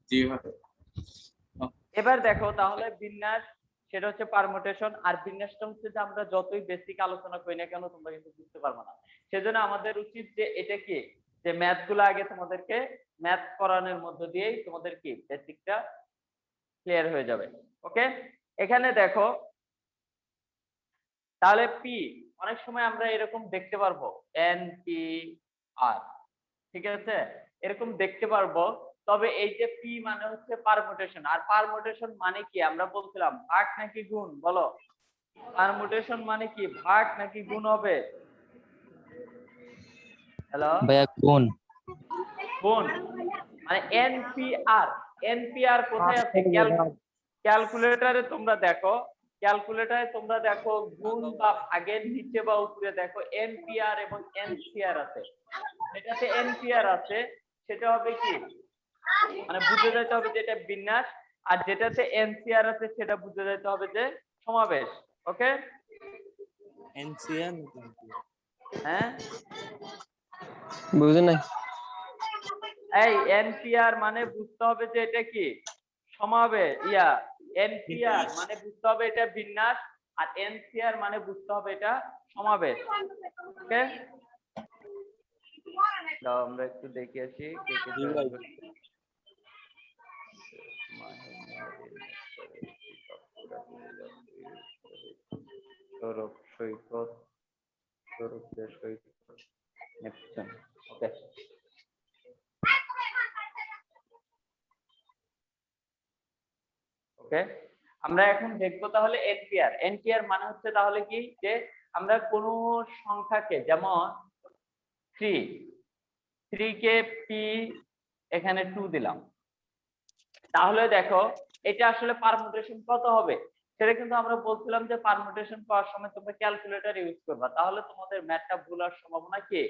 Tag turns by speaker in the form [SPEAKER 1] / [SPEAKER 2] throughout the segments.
[SPEAKER 1] জি ভাই।
[SPEAKER 2] এবার দেখো তাহলে বিন্যাস সেটা হচ্ছে পারমুটেশন, আর বিন্যাসটা হচ্ছে যে আমরা যতই বেসিক আলোচনা করি না কেন তোমরা কিন্তু বুঝতে পারবে না। সেজন্য আমাদের উচিত যে এটা কি, যে ম্যাথ গুলো আগে তোমাদেরকে ম্যাথ করানোর মধ্য দিয়েই তোমাদের কি বেসিকটা ক্লিয়ার হয়ে যাবে। ওকে, এখানে দেখো তাহলে পি অনেক সময় আমরা এরকম দেখতে পারবো এন পি আর, ঠিক আছে, এরকম দেখতে পারবো। তবে এই যে পি মানে হচ্ছে পারমুটেশন, আর পারমুটেশন মানে কি আমরা বলছিলাম ভাগ নাকি গুণ, বলো পারমুটেশন মানে কি ভাগ নাকি গুণ হবে? হ্যালো,
[SPEAKER 3] ভাইয়া কোন
[SPEAKER 2] গুণ মানে এনপিআর। এনপিআর কোথায় আছে? ক্যালকুলেটরে তোমরা দেখো, ক্যালকুলেটরে তোমরা দেখো গুণ বা ভাগের নিচে বা উপরে দেখো এনপিআর এবং এনসিআর আছে। যেটাতে এনপিআর আছে সেটা হবে কি, মানে বুঝে যেতে হবে যে এটা বিন্যাস, আর যেটাতে এনসিআর আছে সেটা বুঝে যেতে হবে যে সমাবেশ। ওকে,
[SPEAKER 3] এনসিএন
[SPEAKER 2] হ্যাঁ
[SPEAKER 3] বুঝেন নাই?
[SPEAKER 2] এই এনপিআর মানে বুঝতে হবে যে এটা কি সমাবেশ, এনপিআর মানে বুঝতে হবে এটা বিন্যাস, আর এনসিআর মানে বুঝতে হবে এটা সমাবেশ। ওকে, দাও আমরা একটু দেখে আসি কে কে জয়েন করছে। সৌরভ সৈকত, সৌরভ সৈকত, নেপচুন। ওকে, ওকে, আমরা এখন দেখবো তাহলে এনপিআর। এনপিআর মানে হচ্ছে তাহলে কি, যে আমরা কোন সংখ্যাকে, যেমন 3 কে পি এখানে 2 দিলাম, তাহলে দেখো এটা আসলে পারমুটেশন কত হবে সেটা কিন্তু আমরা বলছিলাম যে পারমুটেশন পাওয়ার সময় তোমরা ক্যালকুলেটর ইউজ করবা, তাহলে তোমাদের ম্যাথটা ভুল হওয়ার সম্ভাবনা কি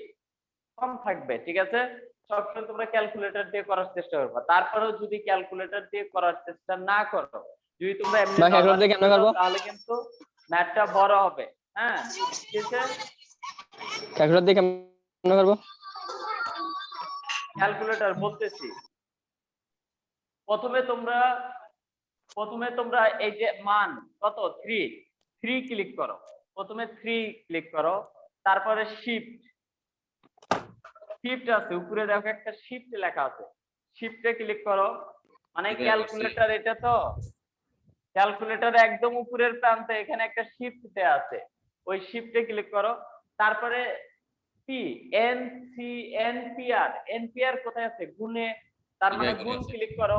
[SPEAKER 2] কম থাকবে। ঠিক আছে, সবসময় তোমরা ক্যালকুলেটর দিয়ে করার চেষ্টা করবা। তারপরেও যদি ক্যালকুলেটর দিয়ে করার চেষ্টা না করো, যদি তোমরা এমনি
[SPEAKER 3] ভাই ক্যালকুলেটর দিয়ে কেমনে করব?
[SPEAKER 2] তাহলে কিন্তু ম্যাথটা বড় হবে। হ্যাঁ, ঠিক আছে,
[SPEAKER 3] ক্যালকুলেটর দিয়ে কেমনে করব?
[SPEAKER 2] ক্যালকুলেটর বলতেছি। প্রথমে তোমরা এই যে মান কত 3 ক্লিক করো, প্রথমে 3 ক্লিক করো, তারপরে শিফট শিফট আছে উপরে দেখো একটা শিফট লেখা আছে, শিফটে ক্লিক করো। মানে ক্যালকুলেটর, এটা তো ক্যালকুলেটর একদম উপরের প্রান্তে এখানে একটা শিফট দেয়া আছে, ওই শিফটে ক্লিক করো। তারপরে P N C NPR, NPR কোথায় আছে? গুণে, তার মানে গুণ ক্লিক করো।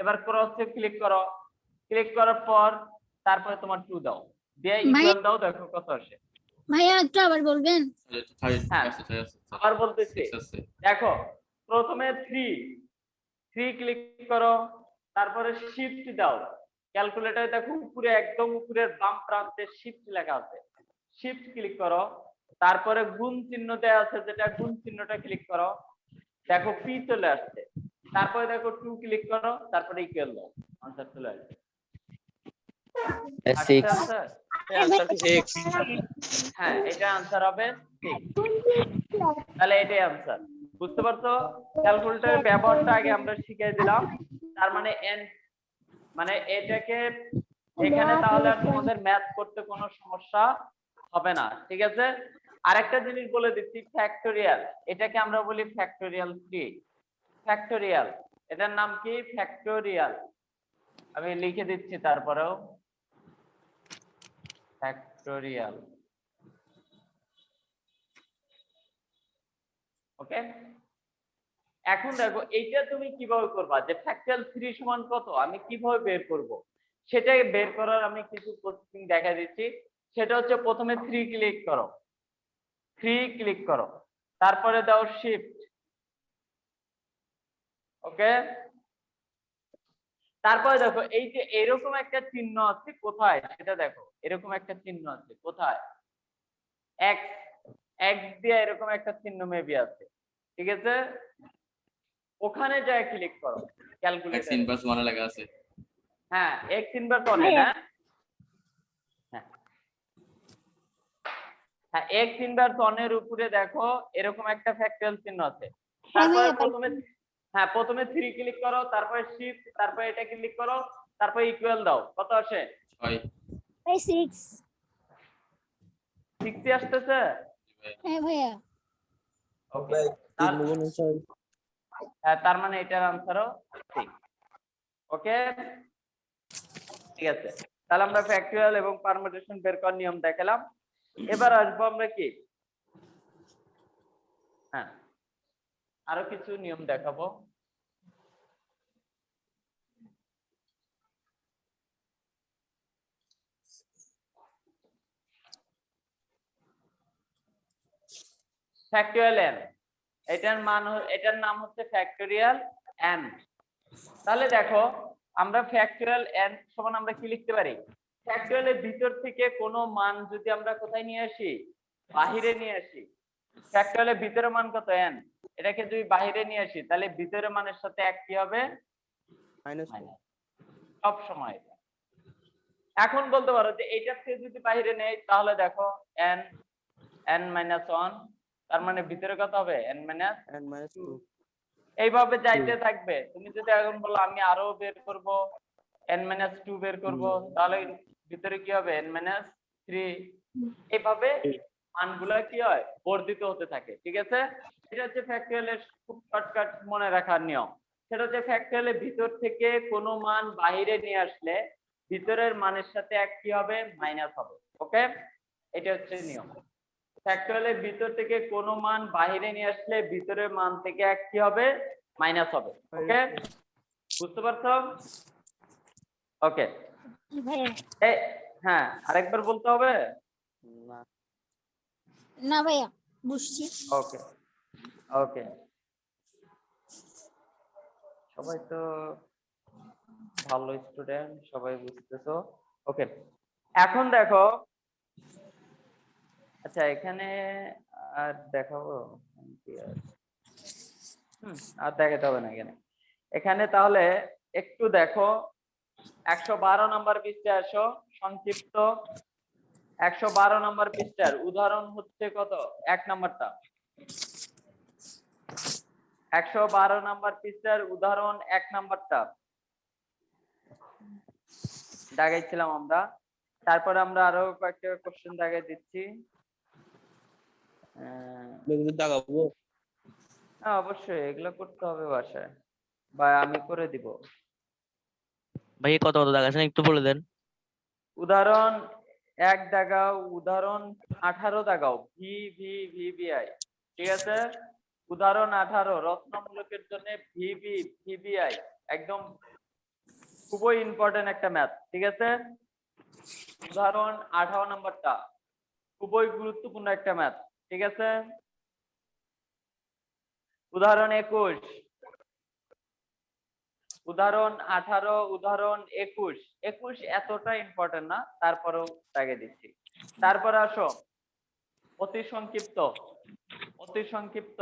[SPEAKER 2] এবার ক্রসে ক্লিক করো, ক্লিক করার পর তারপরে তোমার 2 দাও, দিয়ে ইকুয়াল দাও, দেখো কত আসে।
[SPEAKER 4] ভাইয়া একটু আবার বলবেন?
[SPEAKER 2] হ্যাঁ, আবার বলতেছি, দেখো প্রথমে 3 ক্লিক করো, তারপরে শিফট দাও, ক্যালকুলেটর দেখো উপরে একদম উপরের বাম প্রান্তে শিফট লেখা আছে, শিফট ক্লিক করো। তারপরে গুণ চিহ্ন দেয়া আছে, যেটা গুণ চিহ্নটা ক্লিক করো, দেখো পি চলে আসছে। তারপরে দেখো 2 ক্লিক করো, তারপরে ইকুয়াল দাও, आंसर চলে আসবে।
[SPEAKER 3] 6
[SPEAKER 2] হ্যাঁ, এটা आंसर হবে 6। তাহলে এটাই आंसर, বুঝতে পারছো? ক্যালকুলেটরের ব্যবহারটা আগে আমরা শিখিয়ে দিলাম। তার মানে এন মানে এটাকে এখানে তাহলে আর তোমাদের ম্যাথ করতে কোনো সমস্যা হবে না। ঠিক আছে, আরেকটা জিনিস বলে দিচ্ছি, ফ্যাক্টোরিয়াল, এটাকে আমরা বলি ফ্যাক্টোরিয়াল 3। ফ্যাক্টোরিয়াল, এটার নাম কি? ফ্যাক্টোরিয়াল। আমি লিখে দিচ্ছি তারপরেও, ফ্যাক্টোরিয়াল। ওকে, এখন দেখো এইটা তুমি কিভাবে করবা, যে ফ্যাক্টরিয়াল 3 সমান কত আমি কিভাবে বের করব, সেটাই বের করার আমি কিছু প্রসেসিং দেখা দিচ্ছি। সেটা হচ্ছে প্রথমে 3 ক্লিক করো, 3 ক্লিক করো, তারপরে দাও শিফট। ওকে, তারপরে দেখো এই যে এরকম একটা চিহ্ন আছে কোথায়, সেটা দেখো এরকম একটা চিহ্ন আছে কোথায়, এক্স, এক্স দিয়ে এরকম একটা চিহ্ন মেবি আছে। ঠিক আছে, ওখানে যায় ক্লিক করো ক্যালকুলেটর।
[SPEAKER 1] ইনভার্স 1 লেখা আছে।
[SPEAKER 2] হ্যাঁ, এক্স ইনভার্স 1 না, হ্যাঁ হ্যাঁ, এক্স ইনভার্স 1 এর উপরে দেখো এরকম একটা ফ্যাক্টরিয়াল চিহ্ন আছে। তারপরে প্রথমে হ্যাঁ, প্রথমে 3 ক্লিক করো, তারপরে শিফট, তারপরে এটা ক্লিক করো, তারপরে ইকুয়াল দাও। কত আসে?
[SPEAKER 1] 6
[SPEAKER 4] ভাই 6।
[SPEAKER 2] 60 আসতেছে।
[SPEAKER 4] হ্যাঁ ভাইয়া।
[SPEAKER 2] ওকে, হ্যাঁ, তার মানে এটার আনসারও ঠিক। ওকে, ঠিক আছে। তাহলে আমরা ফ্যাক্টরিয়াল এবং পারমুটেশন বের করার নিয়ম দেখালাম। এবার আসবো আমরা কি, হ্যাঁ, আরো কিছু নিয়ম দেখাবো। ফ্যাক্টরিয়াল এন, এটার নাম হচ্ছে ফ্যাক্টরিয়াল এন। তাহলে দেখো, আমরা ফ্যাক্টরিয়াল এন সমান আমরা কি লিখতে পারি? ফ্যাক্টরিয়ালের ভিতর থেকে কোনো মান যদি আমরা কোথায় নিয়ে আসি, বাহিরে নিয়ে আসি। ফ্যাক্টরিয়ালের ভিতরে মান কত? এন। এটাকে যদি বাহিরে নিয়ে আসি, তাহলে ভিতরে মানের সাথে এক কি হবে? মাইনাস। সব সময়। এখন বলতে পারো যে এইটার থেকে যদি বাহিরে নেই, তাহলে দেখো এন n-1, তার মানে ভিতরে কত হবে? n-2। এইভাবে যাইতে থাকবে। তুমি যদি এখন বলো আমি আরো বের করব, n-2 বের করব, তাহলে ভিতরে কি হবে? n-3। এইভাবে মানগুলো কি হয়? বর্ধিত হতে থাকে। ঠিক আছে, এটা হচ্ছে ফ্যাক্টরিয়ালের খুব শর্টকাট মনে রাখার নিয়ম। সেটা হচ্ছে ফ্যাক্টরিয়ালের ভিতর থেকে কোনো মান বাইরে নিয়ে আসলে ভিতরের মানের সাথে এক কি হবে? মাইনাস হবে। ওকে, এটা হচ্ছে নিয়ম। ফ্যাক্টরিয়ালের ভিতর থেকে কোনো মান বাইরে নিয়ে আসলে ভিতরের মান থেকে এক কি হবে? মাইনাস হবে। ওকে, বুঝতে পারছো? ওকে,
[SPEAKER 4] ভাইয়া
[SPEAKER 2] এই হ্যাঁ, আরেকবার বলতে হবে?
[SPEAKER 4] না ভাইয়া, বুঝছি।
[SPEAKER 2] ওকে, ওকে, সবাই তো ভালো স্টুডেন্ট, সবাই বুঝতেছো। ওকে, এখন দেখো, আচ্ছা এখানে আর দেখাবো আর দেখাতে হবে না এখানে। এখানে তাহলে একটু দেখো, 112 নম্বর পৃষ্ঠায় আসো, সংক্ষিপ্ত 112 নম্বর পৃষ্ঠার উদাহরণ হচ্ছে কত? 1 নম্বরটা। 112 নম্বর পৃষ্ঠার উদাহরণ 1 নম্বরটা দাগাইছিলাম আমরা। তারপরে আমরা আরো কয়েকটা কোশ্চেন দাগাই দিচ্ছি। হ্যাঁ, অবশ্যই এগুলো করতে হবে বাসায়, বা আমি করে দিব।
[SPEAKER 5] ভাই কত কত দাগ আছে একটু বলে দেন।
[SPEAKER 2] উদাহরণ 1 দাগাও, উদাহরণ 18 দাগাও, V V V V I. ঠিক আছে, উদাহরণ 18 রত্নমূলকের জন্য V V V V I একদম খুবই ইম্পর্টেন্ট একটা ম্যাথ। ঠিক আছে, উদাহরণ 18 নম্বরটা খুবই গুরুত্বপূর্ণ একটা ম্যাথ। ঠিক আছে, উদাহরণ 21, উদাহরণ 18, উদাহরণ 21। 21 এতটা ইম্পর্টেন্ট না, তারপরেও দাগে দিচ্ছি। তারপরে আসো অতি সংক্ষিপ্ত। অতি সংক্ষিপ্ত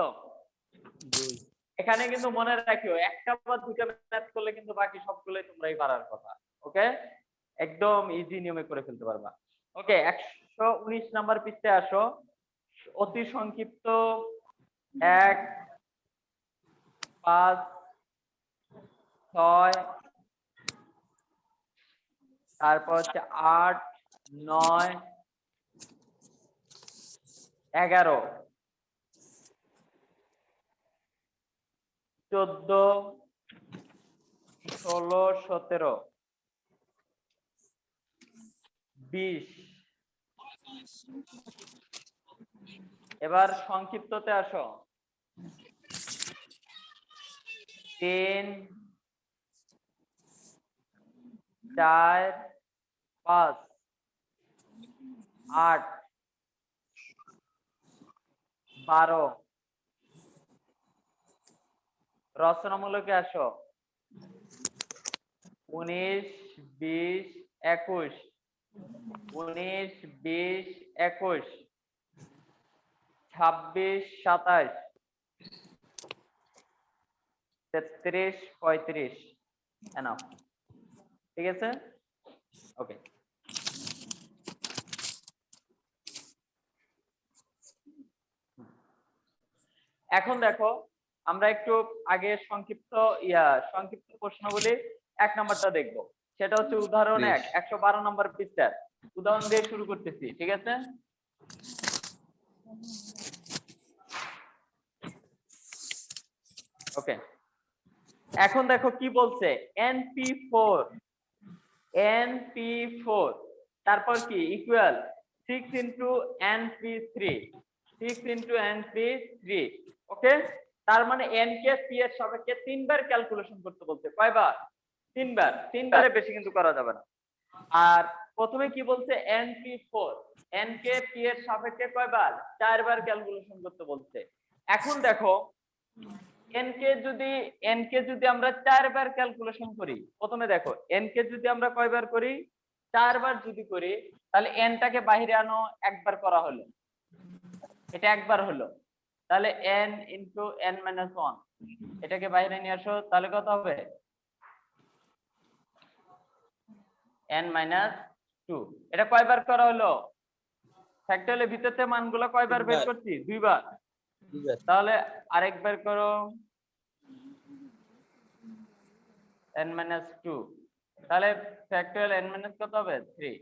[SPEAKER 2] এখানে কিন্তু মনে রাখিও, একটা বা দুইটা ম্যাথ করলে কিন্তু বাকি সবগুলোই তোমরাই পারার কথা। ওকে, একদম ইজি নিয়মে করে ফেলতে পারবা। ওকে, 119 নাম্বার পৃষ্ঠায় আসো, অতি সংক্ষিপ্ত 1, 5, 6, তারপর হচ্ছে 8, 9, 11, 14, 16, 17, 20। এবার সংক্ষিপ্ততে আসো, 3, 4, 5, 8, 12। রচনামূলকে আসো, 19, 20, 21, 19, 20, 21, 26, 27, 33, 35। এনাফ। ঠিক আছে, ওকে। এখন দেখো, আমরা একটু আগে সংক্ষিপ্ত প্রশ্নগুলি 1 নম্বরটা দেখব। সেটা হচ্ছে উদাহরণ 1 112 নম্বর পৃষ্ঠার উদাহরণ দিয়ে শুরু করতেছি, ঠিক আছে? ওকে, এখন দেখো কি বলছে, np4 তারপর কি ইকুয়াল 6 ইন্টু np3 ওকে। তার মানে n কে p এর সাপেক্ষে 3 বার ক্যালকুলেশন করতে বলছে। কয়বার? 3 বার। 3 বারের বেশি কিন্তু করা যাবে না। আর প্রথমে কি বলছে, np4 n কে p এর সাপেক্ষে কয়বার? 4 বার ক্যালকুলেশন করতে বলছে। এখন দেখো n কে যদি আমরা 4 বার ক্যালকুলেশন করি, প্রথমে দেখো n কে যদি আমরা কয়বার করি? 4 বার যদি করি, তাহলে n টাকে বাইরে আনো, একবার করা হলো, এটা একবার হলো। তাহলে n ইনটু n মাইনাস 1, এটাকে বাইরে নিয়ে আসো, তাহলে কত হবে? n minus 2। এটা কয়বার করা হলো? ফ্যাক্টরিয়ালের ভিতরতে মানগুলো কয়বার বের করছি? 2 বার। তাহলে আরেকবার করো, n মাইনাস 2। তাহলে ফ্যাক্টরিয়াল n মাইনাস কত হবে? 3।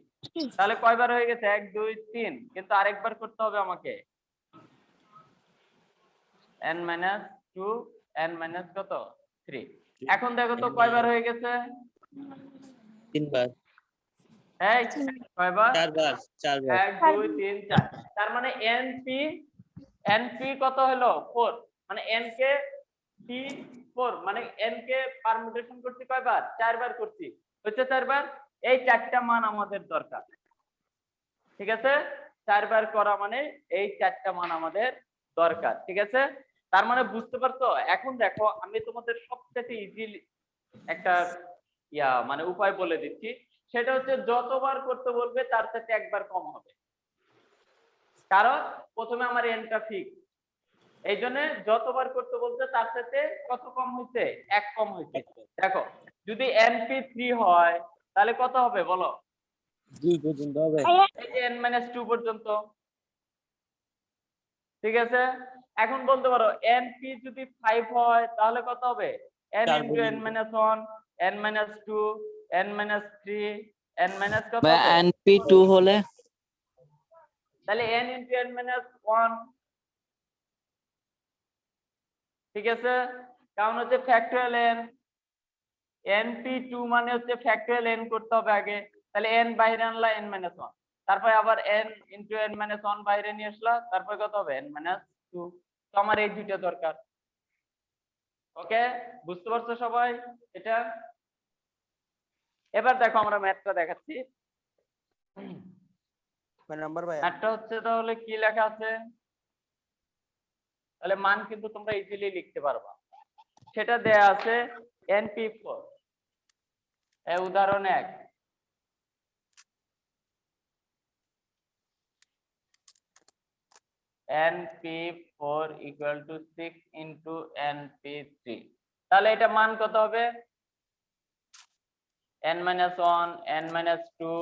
[SPEAKER 2] তাহলে কয়বার হয়ে গেছে? 1 2 3, কিন্তু আরেকবার করতে হবে আমাকে, n মাইনাস 2 n মাইনাস কত? 3। এখন দেখো তো কয়বার হয়ে গেছে?
[SPEAKER 5] 3 বার,
[SPEAKER 2] এই কয়বার?
[SPEAKER 5] 4 বার, 4 বার।
[SPEAKER 2] 1 2 3 4। তার মানে np কত হলো? 4। মানে n কে p4, মানে n কে পারমুটেশন করছি কয়বার? 4 বার করছি, হচ্ছে 4 বার। এই 4টা মান আমাদের দরকার, ঠিক আছে? 4 বার করা মানে এই 4টা মান আমাদের দরকার, ঠিক আছে? তার মানে বুঝতে পারছো? এখন দেখো আমি তোমাদের সবচেয়ে ইজি একটা মানে উপায় বলে দিচ্ছি। সেটা হচ্ছে যতবার করতে বলবে তার সাথে একবার কম হবে, কারণ প্রথমে আমার এনটা ফিক্স, এই জন্য যতবার করতে বলছে তার সাথে কত কম হয়েছে? 1 কম হয়েছে। দেখো যদি np3 হয় তাহলে কত হবে বলো?
[SPEAKER 5] 2 পর্যন্ত হবে।
[SPEAKER 2] এই যে n-2 পর্যন্ত, ঠিক আছে? এখন বলতে পারো np যদি 5 হয় তাহলে কত হবে? n
[SPEAKER 5] 4
[SPEAKER 2] into
[SPEAKER 5] পর্যন্ত।
[SPEAKER 2] n-1 n-2 n-3 n- কত
[SPEAKER 5] ভাই
[SPEAKER 2] হবে?
[SPEAKER 5] np2 হলে
[SPEAKER 2] তাহলে n into n-1, ঠিক আছে? কারণ হচ্ছে ফ্যাক্টরিয়াল np2 মানে হচ্ছে ফ্যাক্টরিয়াল n করতে হবে আগে। তাহলে n বাইরে আনলা n-1, তারপর আবার n into n-1 বাইরে নিয়ে আসলা, তারপর কত হবে? n-2। তো আমার এই দুইটা দরকার। ওকে, বুঝতে পারছো সবাই এটা? এবার দেখো আমরা ম্যাথটা দেখাচ্ছি। ম্যাথটা হচ্ছে তাহলে কি লেখা আছে, তাহলে মান কিন্তু তোমরা ইজিলি লিখতে পারবা। সেটা দেয়া আছে np4, উদাহরণ 1 np4 equal to 6 into np3। তাহলে এটা মান কত হবে? n-1 n-2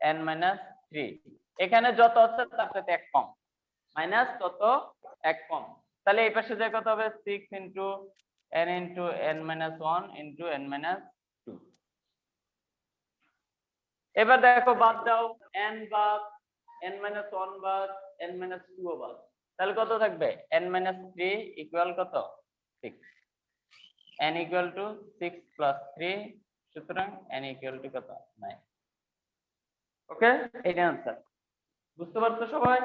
[SPEAKER 2] n-3। এখানে যত আছে তার সাথে 1 কম, মাইনাস তত 1 কম। তাহলে এই পাশে যে কত হবে? 6 into n into n-1 into n-2। এবার দেখো বাদ দাও, n বাদ, n-1 বাদ, n-2 বাদ, তাহলে কত থাকবে? n-3 ইকুয়াল কত? 6। n equal to 6 plus 3, সুতরাং n equal to কত? 9। ওকে, এটা आंसर। বুঝতে পারছো সবাই?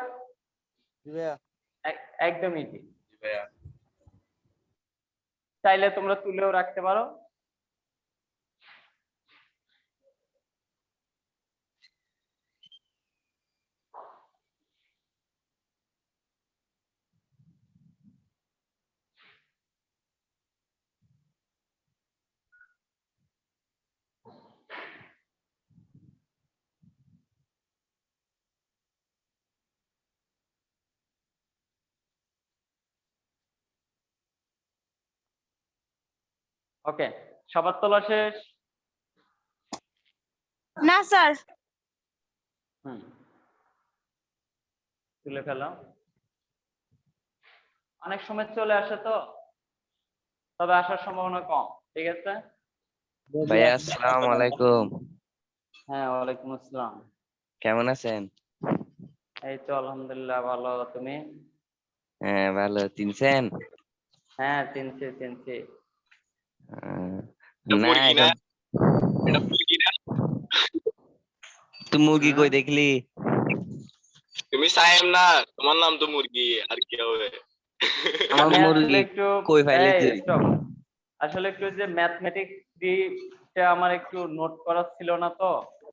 [SPEAKER 2] একদম ইজি। চাইলে তোমরা তুলেও রাখতে পারো। ওকে, সবার তোলা শেষ?
[SPEAKER 1] না স্যার।
[SPEAKER 2] তুলে ফেলো, অনেক সময় চলে আসে তো। তবে আসার সম্ভাবনা কম। ঠিক আছে?
[SPEAKER 5] ভাইয়া আসসালামু আলাইকুম,
[SPEAKER 2] হ্যাঁ, ওয়ালাইকুম আসসালাম।
[SPEAKER 5] কেমন আছেন?
[SPEAKER 2] এই তো আলহামদুলিল্লাহ ভালো। তুমি?
[SPEAKER 5] হ্যাঁ ভালো, চিনছেন?
[SPEAKER 2] হ্যাঁ, চিনছি চিনছি।
[SPEAKER 5] না এখন তুই মুরগি কই দেখলি?
[SPEAKER 1] তুমি সায়েম না, তোমার নাম তো মুরগি, আর কি হবে?
[SPEAKER 5] আমার
[SPEAKER 2] আমি আসলে
[SPEAKER 5] মুরগি
[SPEAKER 2] একটু
[SPEAKER 5] কই ফাইলে
[SPEAKER 2] এই
[SPEAKER 5] তুই?
[SPEAKER 2] stop. আসলে একটু যে ম্যাথমেটিক্স দিটা আমার একটু নোট করা ছিল না, তো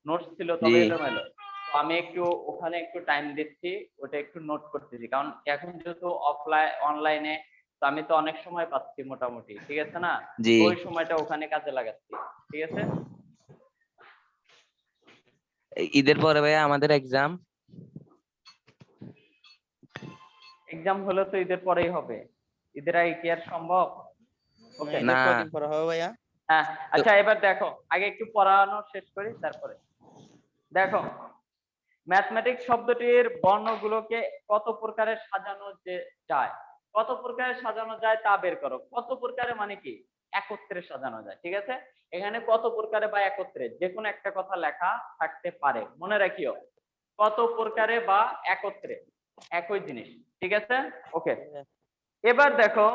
[SPEAKER 2] নোটস ছিল তবে
[SPEAKER 5] জি
[SPEAKER 2] এলোমেলো। তো আমি একটু ওখানে একটু টাইম দিচ্ছি, ওটা একটু নোট করতেছি, কারণ এখন যেহেতু অফলাইন অনলাইনে, তো আমি তো অনেক সময় পাচ্ছি মোটামুটি, ঠিক আছে না?
[SPEAKER 5] জি।
[SPEAKER 2] তো ওই সময়টা ওখানে কাজে লাগাচ্ছি। ঠিক আছে?
[SPEAKER 5] ঈদের পরে ভাইয়া আমাদের এক্সাম।
[SPEAKER 2] এক্সাম হলে তো ঈদের পরেই হবে, ঈদের আগে কি আর সম্ভব? ওকে
[SPEAKER 5] না
[SPEAKER 2] হ্যাঁ, আচ্ছা এবার দেখো, আগে একটু পড়ানো শেষ করি তারপরে দেখো। ম্যাথমেটিক্স শব্দটির বর্ণগুলোকে কত প্রকারে সাজানো যায়? কত প্রকারে সাজানো যায় তা বের করো। কত প্রকারে মানে কি? একত্রে সাজানো যায়। ঠিক আছে? এখানে কত প্রকারে বা একত্রে যে কোনো একটা কথা লেখা থাকতে পারে, মনে রাখিও। কত প্রকারে বা একত্রে একই জিনিস। ঠিক আছে? ওকে, এবার দেখো,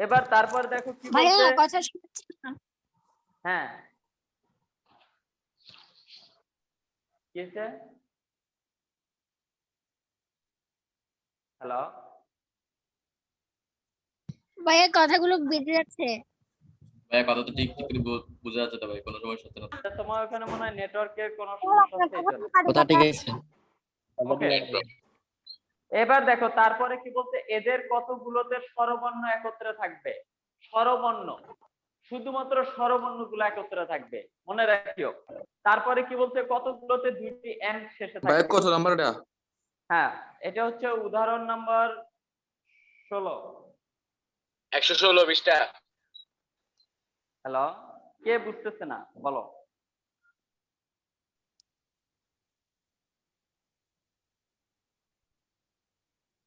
[SPEAKER 2] এবার তারপর দেখো কি
[SPEAKER 4] ভাইয়া
[SPEAKER 2] বলছে।
[SPEAKER 4] কথা শুনছি না।
[SPEAKER 2] হ্যাঁ, কি হয়েছে? হ্যালো,
[SPEAKER 4] ভাইয়া কথাগুলো বেঁধে যাচ্ছে।
[SPEAKER 1] ভাই কথা তো ঠিক ঠিক করে বোঝা যাচ্ছে না ভাই, কোনো সময় সত্যি না।
[SPEAKER 2] তোমার ওখানে মনে হয় নেটওয়ার্কের কোনো সমস্যা হচ্ছে এই জন্য।
[SPEAKER 3] কথা ঠিক আছে।
[SPEAKER 2] ওকে, এবার দেখো তারপরে কি বলছে, এদের কতগুলোতে স্বরবর্ণ একত্রে থাকবে? স্বরবর্ণ, শুধুমাত্র স্বরবর্ণগুলো একত্রে থাকবে, মনে রাখিও। তারপরে কি বলছে, কতগুলোতে দুইটি এন শেষে
[SPEAKER 1] ভাই
[SPEAKER 2] থাকবে?
[SPEAKER 1] কত নাম্বার এটা?
[SPEAKER 2] হ্যাঁ, এটা হচ্ছে উদাহরণ নাম্বার 16।
[SPEAKER 1] 116 20টা।
[SPEAKER 2] হ্যালো, কে বুঝতেছে না বলো?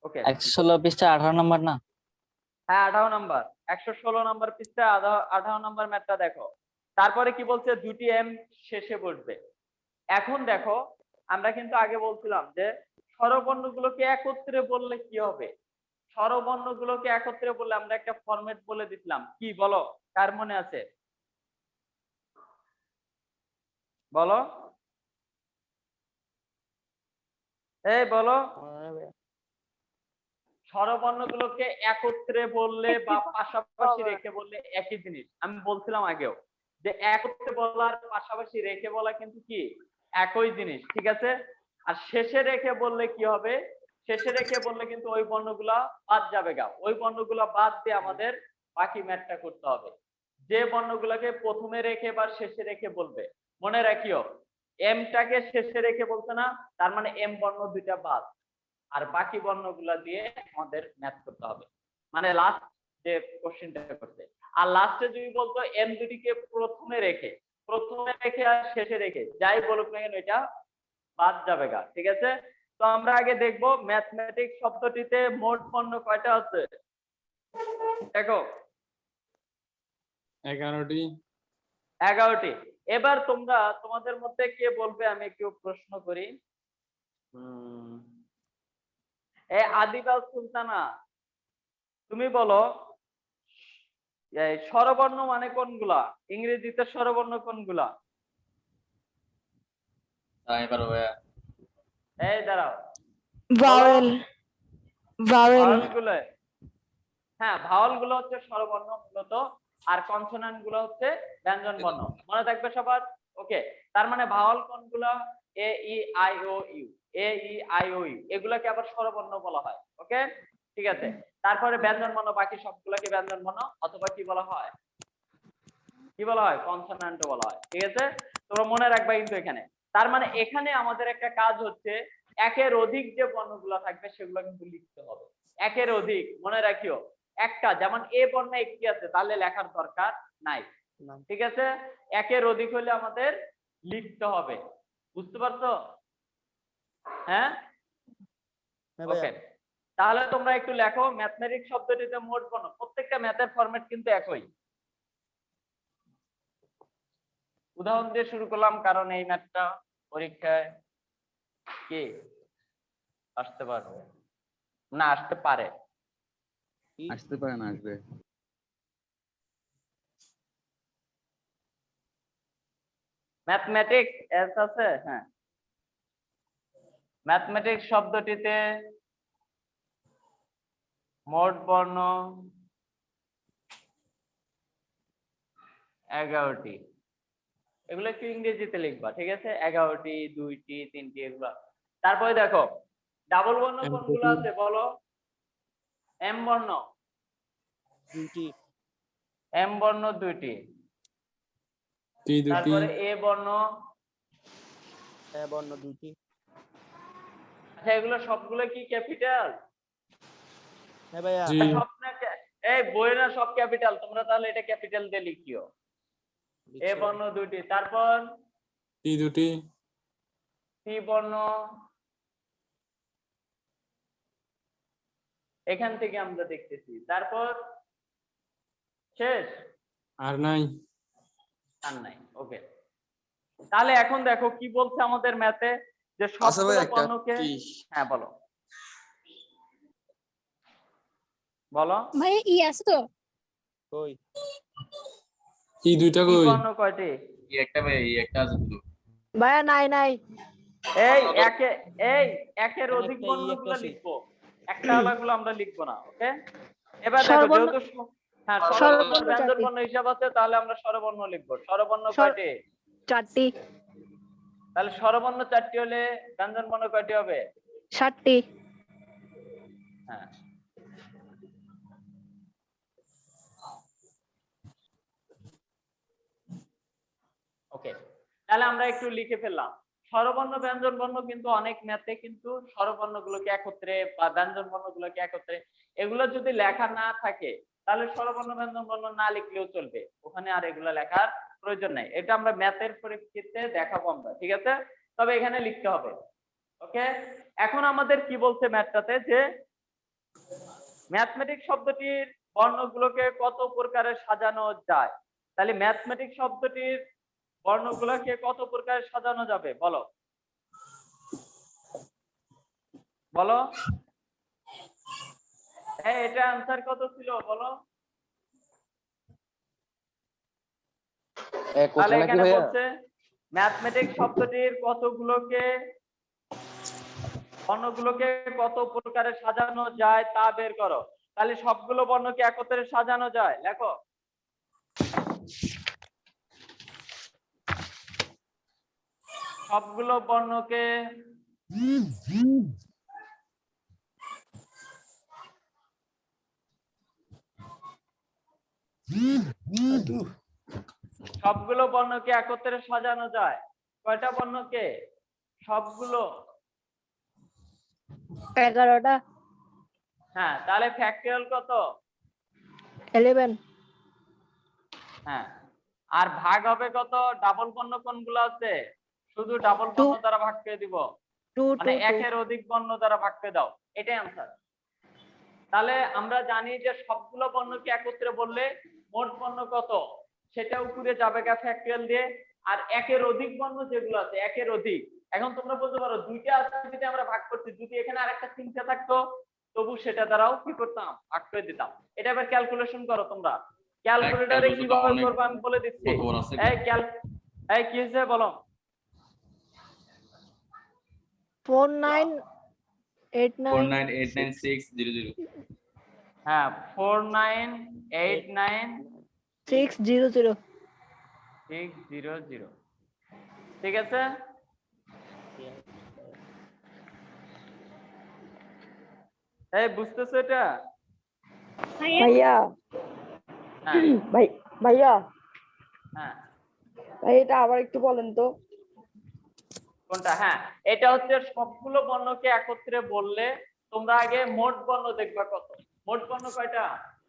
[SPEAKER 2] ওকে,
[SPEAKER 3] 116 পৃষ্ঠা 18 নম্বর না?
[SPEAKER 2] হ্যাঁ 18 নাম্বার, 116 নাম্বার পৃষ্ঠা 18 নাম্বার ম্যাথটা দেখো। তারপরে কি বলছে, দুটি এম শেষে বসবে। এখন দেখো, আমরা কিন্তু আগে বলছিলাম যে স্বরবর্ণগুলোকে একত্রে বললে কি হবে। স্বরবর্ণগুলোকে একত্রে বললে আমরা একটা ফরম্যাট বলে দিছিলাম, কি বলো? কার মনে আছে বলো? এই বলো। স্বরবর্ণগুলোকে একত্রে বললে বা পাশাপাশি রেখে বললে একই জিনিস। আমি বলছিলাম আগেও যে একত্রে বলার পাশাপাশি রেখে বলা কিন্তু কি একই জিনিস। ঠিক আছে? আর শেষে রেখে বললে কি হবে? শেষে রেখে বললে কিন্তু ওই বর্ণগুলা বাদ যাবে গা, ওই বর্ণগুলা বাদ দিয়ে আমাদের বাকি ম্যাথটা করতে হবে। যে বর্ণগুলোকে প্রথমে রেখে বা শেষে রেখে বলবে, মনে রাখিও এমটাকে শেষে রেখে বলছে না, তার মানে এম বর্ণ দুইটা বাদ, আর বাকি বর্ণগুলা দিয়ে আমাদের ম্যাথ করতে হবে, মানে লাস্ট যে কোশ্চেনটা করতে। আর লাস্টে যদি বলতো এম দুটিকে প্রথমে রেখে আর শেষে রেখে, যাই বলুক না কেন এটা বাদ যাবে গা। ঠিক আছে? তো আমরা আগে দেখবো ম্যাথমেটিক্স শব্দটিতে মোট বর্ণ কয়টা আছে। দেখো
[SPEAKER 1] 11টি।
[SPEAKER 2] 11টি। এবার তোমরা তোমাদের মধ্যে কে বলবে, আমি একটু প্রশ্ন করি। আদিবাল সুলতানা, তুমি বলো এই স্বরবর্ণ মানে কোনগুলা? ইংরেজিতে স্বরবর্ণ কোনগুলা?
[SPEAKER 1] তাই পারো ভাইয়া।
[SPEAKER 2] এই দাঁড়াও,
[SPEAKER 6] ভাওয়েল ভাওয়েল
[SPEAKER 2] ভাওয়াল গুলো, হ্যাঁ ভাওয়াল গুলো হচ্ছে স্বরবর্ণ মূলত, আর কনসোনান্ট গুলো হচ্ছে ব্যঞ্জন বর্ণ, মনে থাকবে সবার। ওকে, তার মানে ভাওয়াল কোনগুলা? A E I O U, A E I O U, এগুলাকে আবার স্বরবর্ণ বলা হয়। ওকে, ঠিক আছে। তারপরে ব্যঞ্জন বর্ণ, বাকি সবগুলোকে ব্যঞ্জন বর্ণ অথবা কি বলা হয়? কি বলা হয়? কনসোনান্ট বলা হয়। ঠিক আছে? তোমরা মনে রাখবা কিন্তু এখানে, তার মানে এখানে আমাদের একটা কাজ হচ্ছে একের অধিক যে বর্ণগুলো থাকবে সেগুলো কিন্তু লিখতে হবে। একের অধিক, মনে রাখিও। একটা যেমন এ বর্ণ একটি আছে, তাহলে লেখার দরকার নাই। ঠিক আছে? একের অধিক হলে আমাদের লিখতে হবে, বুঝতে পারছো? হ্যাঁ, ওকে। তাহলে তোমরা একটু লেখো ম্যাথমেটিক্স শব্দটিতে মোট বর্ণ, প্রত্যেকটা ম্যাথের ফরম্যাট কিন্তু একই। উদাহরণ দিয়ে শুরু করলাম কারণ এই ম্যাথটা পরীক্ষায় কি আসতে পারবে না, আসতে পারে।
[SPEAKER 7] আসতে পারে না, আসবে।
[SPEAKER 2] ম্যাথমেটিক্স এস আছে, হ্যাঁ ম্যাথমেটিক্স শব্দটিতে মোট বর্ণ 11টি। এগুলো একটু ইংরেজিতে লিখবা, ঠিক আছে? 11টি, 2টি, 3টি এগুলো। তারপরে দেখো ডাবল বর্ণ কোনগুলো আছে বলো? এম বর্ণ, এম বর্ণ 2টি, তারপরে এ বর্ণ, আচ্ছা এগুলো সবগুলো কি ক্যাপিটাল? সব না এই বইয়ে না সব ক্যাপিটাল, তোমরা তাহলে এটা ক্যাপিটাল দিয়ে লিখিও। এ বর্ণ 2টি, তারপর
[SPEAKER 8] টি 2টি,
[SPEAKER 2] সি বর্ণ, এখান থেকে আমরা দেখতেছি, তারপর শেষ
[SPEAKER 8] আর নাই।
[SPEAKER 2] আর নাই। ওকে, তাহলে এখন দেখো কি বলছে আমাদের ম্যাথে, যে সবগুলো বর্ণকে, হ্যাঁ বলো বলো
[SPEAKER 4] ভাইয়া ই আছে তো?
[SPEAKER 8] টি 2টা
[SPEAKER 2] কি
[SPEAKER 8] কই?
[SPEAKER 2] বর্ণ কয়টি?
[SPEAKER 1] একটা ভাই একটা আছে তো।
[SPEAKER 6] ভাইয়া নাই নাই।
[SPEAKER 2] এই একের অধিক বর্ণগুলো লিখবো, একটা আলাগুলো আমরা লিখবো না। ওকে, এবার দেখো
[SPEAKER 6] স্বরবর্ণ-
[SPEAKER 2] যেহেতু হ্যাঁ
[SPEAKER 6] স্বরবর্ণ
[SPEAKER 2] স্বরবর্ণ ব্যঞ্জন
[SPEAKER 6] চারটি।
[SPEAKER 2] বর্ণ হিসাব আছে, তাহলে আমরা স্বরবর্ণ লিখবো। স্বরবর্ণ
[SPEAKER 6] স্বর-
[SPEAKER 2] কয়টি?
[SPEAKER 6] 4টি।
[SPEAKER 2] তাহলে স্বরবর্ণ 4টি হলে ব্যঞ্জন বর্ণ কয়টি হবে?
[SPEAKER 6] 7টি।
[SPEAKER 2] হ্যাঁ, ওকে, তাহলে আমরা একটু লিখে ফেললাম। স্বরবর্ণ ব্যঞ্জন বর্ণ কিন্তু অনেক ম্যাথে কিন্তু স্বরবর্ণগুলোকে একত্রে বা ব্যঞ্জন বর্ণগুলোকে একত্রে, এগুলো যদি লেখা না থাকে তাহলে স্বরবর্ণ ব্যঞ্জন বর্ণ না লিখলেও চলবে, ওখানে আর এগুলো লেখার প্রয়োজন নাই। এটা আমরা ম্যাথের পরিপ্রেক্ষিতে দেখাবো আমরা, ঠিক আছে? তবে এখানে লিখতে হবে। ওকে, এখন আমাদের কি বলছে ম্যাথটাতে, যে ম্যাথমেটিক্স শব্দটির বর্ণগুলোকে কত প্রকারে সাজানো যায়। তাহলে ম্যাথমেটিক্স শব্দটির বর্ণগুলোকে কত প্রকারে সাজানো যাবে বলো? বলো, হ্যাঁ এটা आंसर কত ছিল বলো? তাহলে এখানে বলছে ম্যাথমেটিক্স শব্দটির কতগুলোকে বর্ণগুলোকে কত প্রকারে সাজানো যায় তা বের করো। তাহলে সবগুলো বর্ণকে একত্রে সাজানো যায়, লেখো। সবগুলো বর্ণকে সবগুলো বর্ণকে একত্রে সাজানো যায়। কয়টা বর্ণকে? সবগুলো
[SPEAKER 6] 11টা।
[SPEAKER 2] হ্যাঁ, তাহলে ফ্যাক্টরিয়াল কত?
[SPEAKER 6] 11।
[SPEAKER 2] হ্যাঁ, আর ভাগ হবে কত? ডাবল বর্ণ কোনগুলো আছে শুধু ডাবল বর্ণ দ্বারা ভাগ করে দিব,
[SPEAKER 6] 2
[SPEAKER 2] মানে
[SPEAKER 6] 2
[SPEAKER 2] একের অধিক বর্ণ দ্বারা ভাগ করে দাও, এটাই आंसर। তাহলে আমরা জানি যে সবগুলো বর্ণকে একত্রে বললে মোট বর্ণ কত সেটা উপরে যাবে গা ফ্যাক্টরিয়াল দিয়ে। আর একের অধিক বর্ণ যেগুলো আছে, একের অধিক, এখন তোমরা বলতে পারো দুইটা আছে যদি আমরা ভাগ করছি, যদি এখানে আরেকটা চিন্তা থাকতো তবু সেটা দ্বারাও কি করতাম? ভাগ করে দিতাম। এটা এবার ক্যালকুলেশন করো তোমরা, ক্যালকুলেটরে কিভাবে করবে আমি বলে দিচ্ছি। এই কি হয়েছে বলো?
[SPEAKER 6] 4989600।
[SPEAKER 2] হ্যাঁ 4989600,
[SPEAKER 6] 600।
[SPEAKER 2] ঠিক আছে? এই বুঝতেছো এটা?
[SPEAKER 6] ভাইয়া
[SPEAKER 2] হ্যাঁ
[SPEAKER 6] ভাইয়া
[SPEAKER 2] হ্যাঁ,
[SPEAKER 6] ভাই এটা আবার একটু বলেন তো।
[SPEAKER 2] কোনটা? হ্যাঁ, এটা হচ্ছে সবগুলো বর্ণকে একত্রে বললে তোমরা আগে মোট বর্ণ দেখবা কত। মোট বর্ণ কয়টা?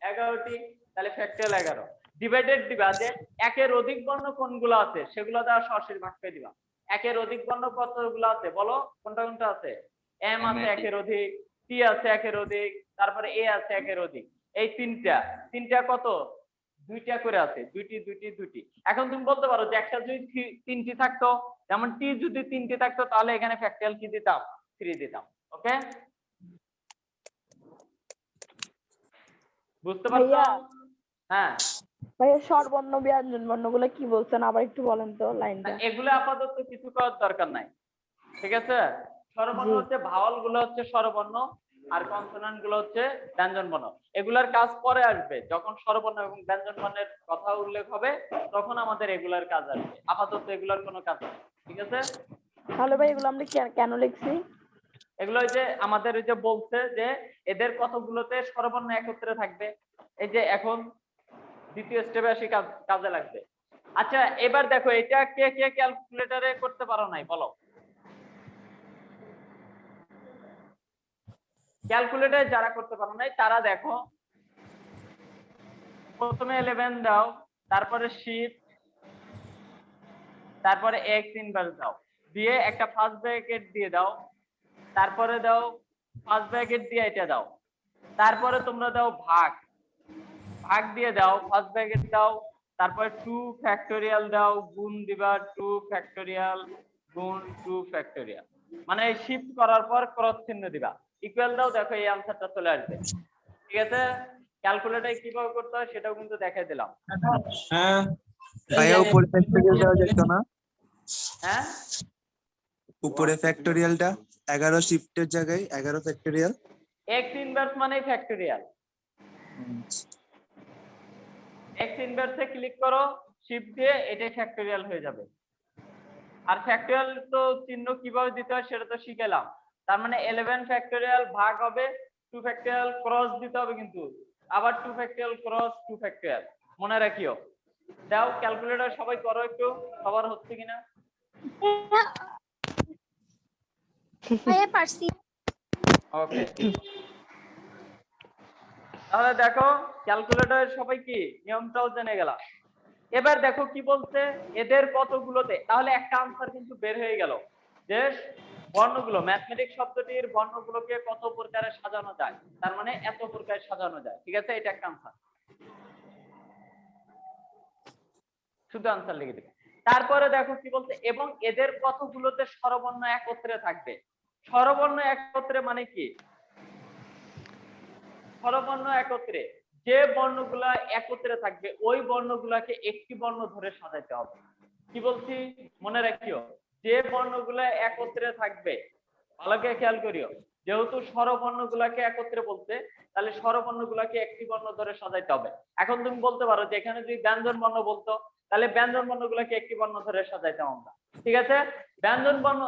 [SPEAKER 2] 11টি। তাহলে ফ্যাক্টরিয়াল 11 ডিভাইডেড দিবা যে একের অধিক বর্ণ কোনগুলো আছে সেগুলো দ্বারা সরাসরি ভাগ করে দিবা। একের অধিক বর্ণ কতগুলো আছে বলো? কোনটা কোনটা আছে? এম আছে একের অধিক, টি টি আছে একের অধিক, তারপরে এ আছে একের অধিক, এই তিনটা কত দুইটা করে আছে, দুইটি। এখন তুমি বলতে পারো যে একটা যদি তিনটি থাকতো, যেমন টি যদি তিনটি থাকতো তাহলে এখানে ফ্যাক্টরিয়াল কি দিতাম 3 দিতাম। ওকে, বুঝতে পারছো?
[SPEAKER 6] ভাইয়া।
[SPEAKER 2] হ্যাঁ,
[SPEAKER 6] ভাইয়া স্বরবর্ণ ব্যঞ্জন বর্ণগুলো কি বলছেন আবার একটু বলেন তো লাইনটা।
[SPEAKER 2] এগুলো আপাতত কিছু করার দরকার নাই, ঠিক আছে? স্বরবর্ণ
[SPEAKER 6] জি।
[SPEAKER 2] হচ্ছে ভাওয়াল গুলো হচ্ছে স্বরবর্ণ, আর কনসোনান্ট গুলো হচ্ছে ব্যঞ্জন বর্ণ। এগুলার কাজ পরে আসবে, যখন স্বরবর্ণ এবং ব্যঞ্জন বর্ণের কথা উল্লেখ হবে তখন আমাদের এগুলার কাজ আসবে, আপাতত এগুলার কোনো কাজ নেই, ঠিক আছে?
[SPEAKER 6] তাহলে ভাই এগুলো আমরা কেন লিখছি?
[SPEAKER 2] এগুলো ওই যে আমাদের ওই যে বলছে যে এদের কতগুলোতে স্বরবর্ণ একত্রে থাকবে, এই যে এখন দ্বিতীয় স্টেপে আসি কাজে লাগবে। আচ্ছা এবার দেখো, এটা কে কে ক্যালকুলেটরে করতে পারো নাই বলো? ক্যালকুলেটর যারা করতে পারো নাই তারা দেখো, প্রথমে 11 দাও, তারপরে শিফট, তারপরে x ইনভার্স দাও, দিয়ে একটা ফার্স্ট ব্র্যাকেট দিয়ে দাও, তারপরে দাও ফার্স্ট ব্র্যাকেট দিয়ে এটা দাও, তারপরে তোমরা দাও ভাগ দিয়ে দাও, ফার্স্ট ব্র্যাকেট দাও, তারপরে 2 ফ্যাক্টোরিয়াল দাও, গুণ দিবা 2 ফ্যাক্টোরিয়াল গুণ 2 ফ্যাক্টোরিয়াল, মানে শিফট করার পর ক্রস চিহ্ন দিবা, ইকুয়াল দাও, দেখো এই আনসারটা চলে আসবে, ঠিক আছে? ক্যালকুলেটরে কিভাবে করতে হয় সেটাও কিন্তু দেখাই দিলাম।
[SPEAKER 8] হ্যাঁ
[SPEAKER 9] ভাইয়া উপরে ফ্যাক্টরিয়াল দেওয়া যেত না?
[SPEAKER 2] হ্যাঁ,
[SPEAKER 9] উপরে ফ্যাক্টরিয়ালটা 11 শিফটের জায়গায় 11 ফ্যাক্টরিয়াল।
[SPEAKER 2] x ইনভার্স মানে ফ্যাক্টোরিয়াল, x ইনভার্সে ক্লিক করো, শিফট দিয়ে এটাই ফ্যাক্টোরিয়াল হয়ে যাবে। আর ফ্যাক্টোরিয়াল তো চিহ্ন কিভাবে দিতে হয় সেটা তো শিখেলাম। তার মানে 11 ফ্যাক্টোরিয়াল ভাগ হবে 2 ফ্যাক্টোরিয়াল ক্রস দিতে হবে, কিন্তু আবার 2 ফ্যাক্টোরিয়াল ক্রস 2 ফ্যাক্টোরিয়াল মনে রাখিও। দাও ক্যালকুলেটর সবাই করো একটু, সবার হচ্ছে কিনা?
[SPEAKER 4] ভাইয়া পারছি।
[SPEAKER 2] ওকে, তাহলে দেখো ক্যালকুলেটর সবাই কি নিয়মটাও জেনে গেলাম। এবার দেখো কি বলছে, এদের কতগুলোতে, তাহলে একটা আনসার কিন্তু বের হয়ে গেল যে বর্ণগুলো, ম্যাথমেটিক্স শব্দটির বর্ণগুলোকে কত প্রকারে সাজানো যায়, তার মানে এত প্রকারে সাজানো যায়, ঠিক আছে? এটা একটা আনসার, শুধু আনসার লিখে দিবে। তারপরে দেখো কি বলছে, এবং এদের কতগুলোতে স্বরবর্ণ একত্রে থাকবে। স্বরবর্ণ একত্রে মানে কি? স্বরবর্ণ একত্রে যে বর্ণগুলা একত্রে থাকবে ওই বর্ণগুলাকে একটি বর্ণ ধরে সাজাইতে হবে। কি বলছি মনে রাখিও, যে বর্ণগুলা একত্রে থাকবে, ভালো করে খেয়াল করিও, যেহেতু স্বরবর্ণগুলাকে একত্রে বলতে, তাহলে স্বরবর্ণগুলাকে একটি বর্ণ ধরে সাজাইতে হবে। এখন তুমি বলতে পারো যে এখানে যদি ব্যঞ্জন বর্ণ বলতো তাহলে ব্যঞ্জন বর্ণগুলাকে একটি বর্ণ ধরে সাজাইতাম আমরা, ঠিক আছে? ব্যঞ্জন বর্ণ,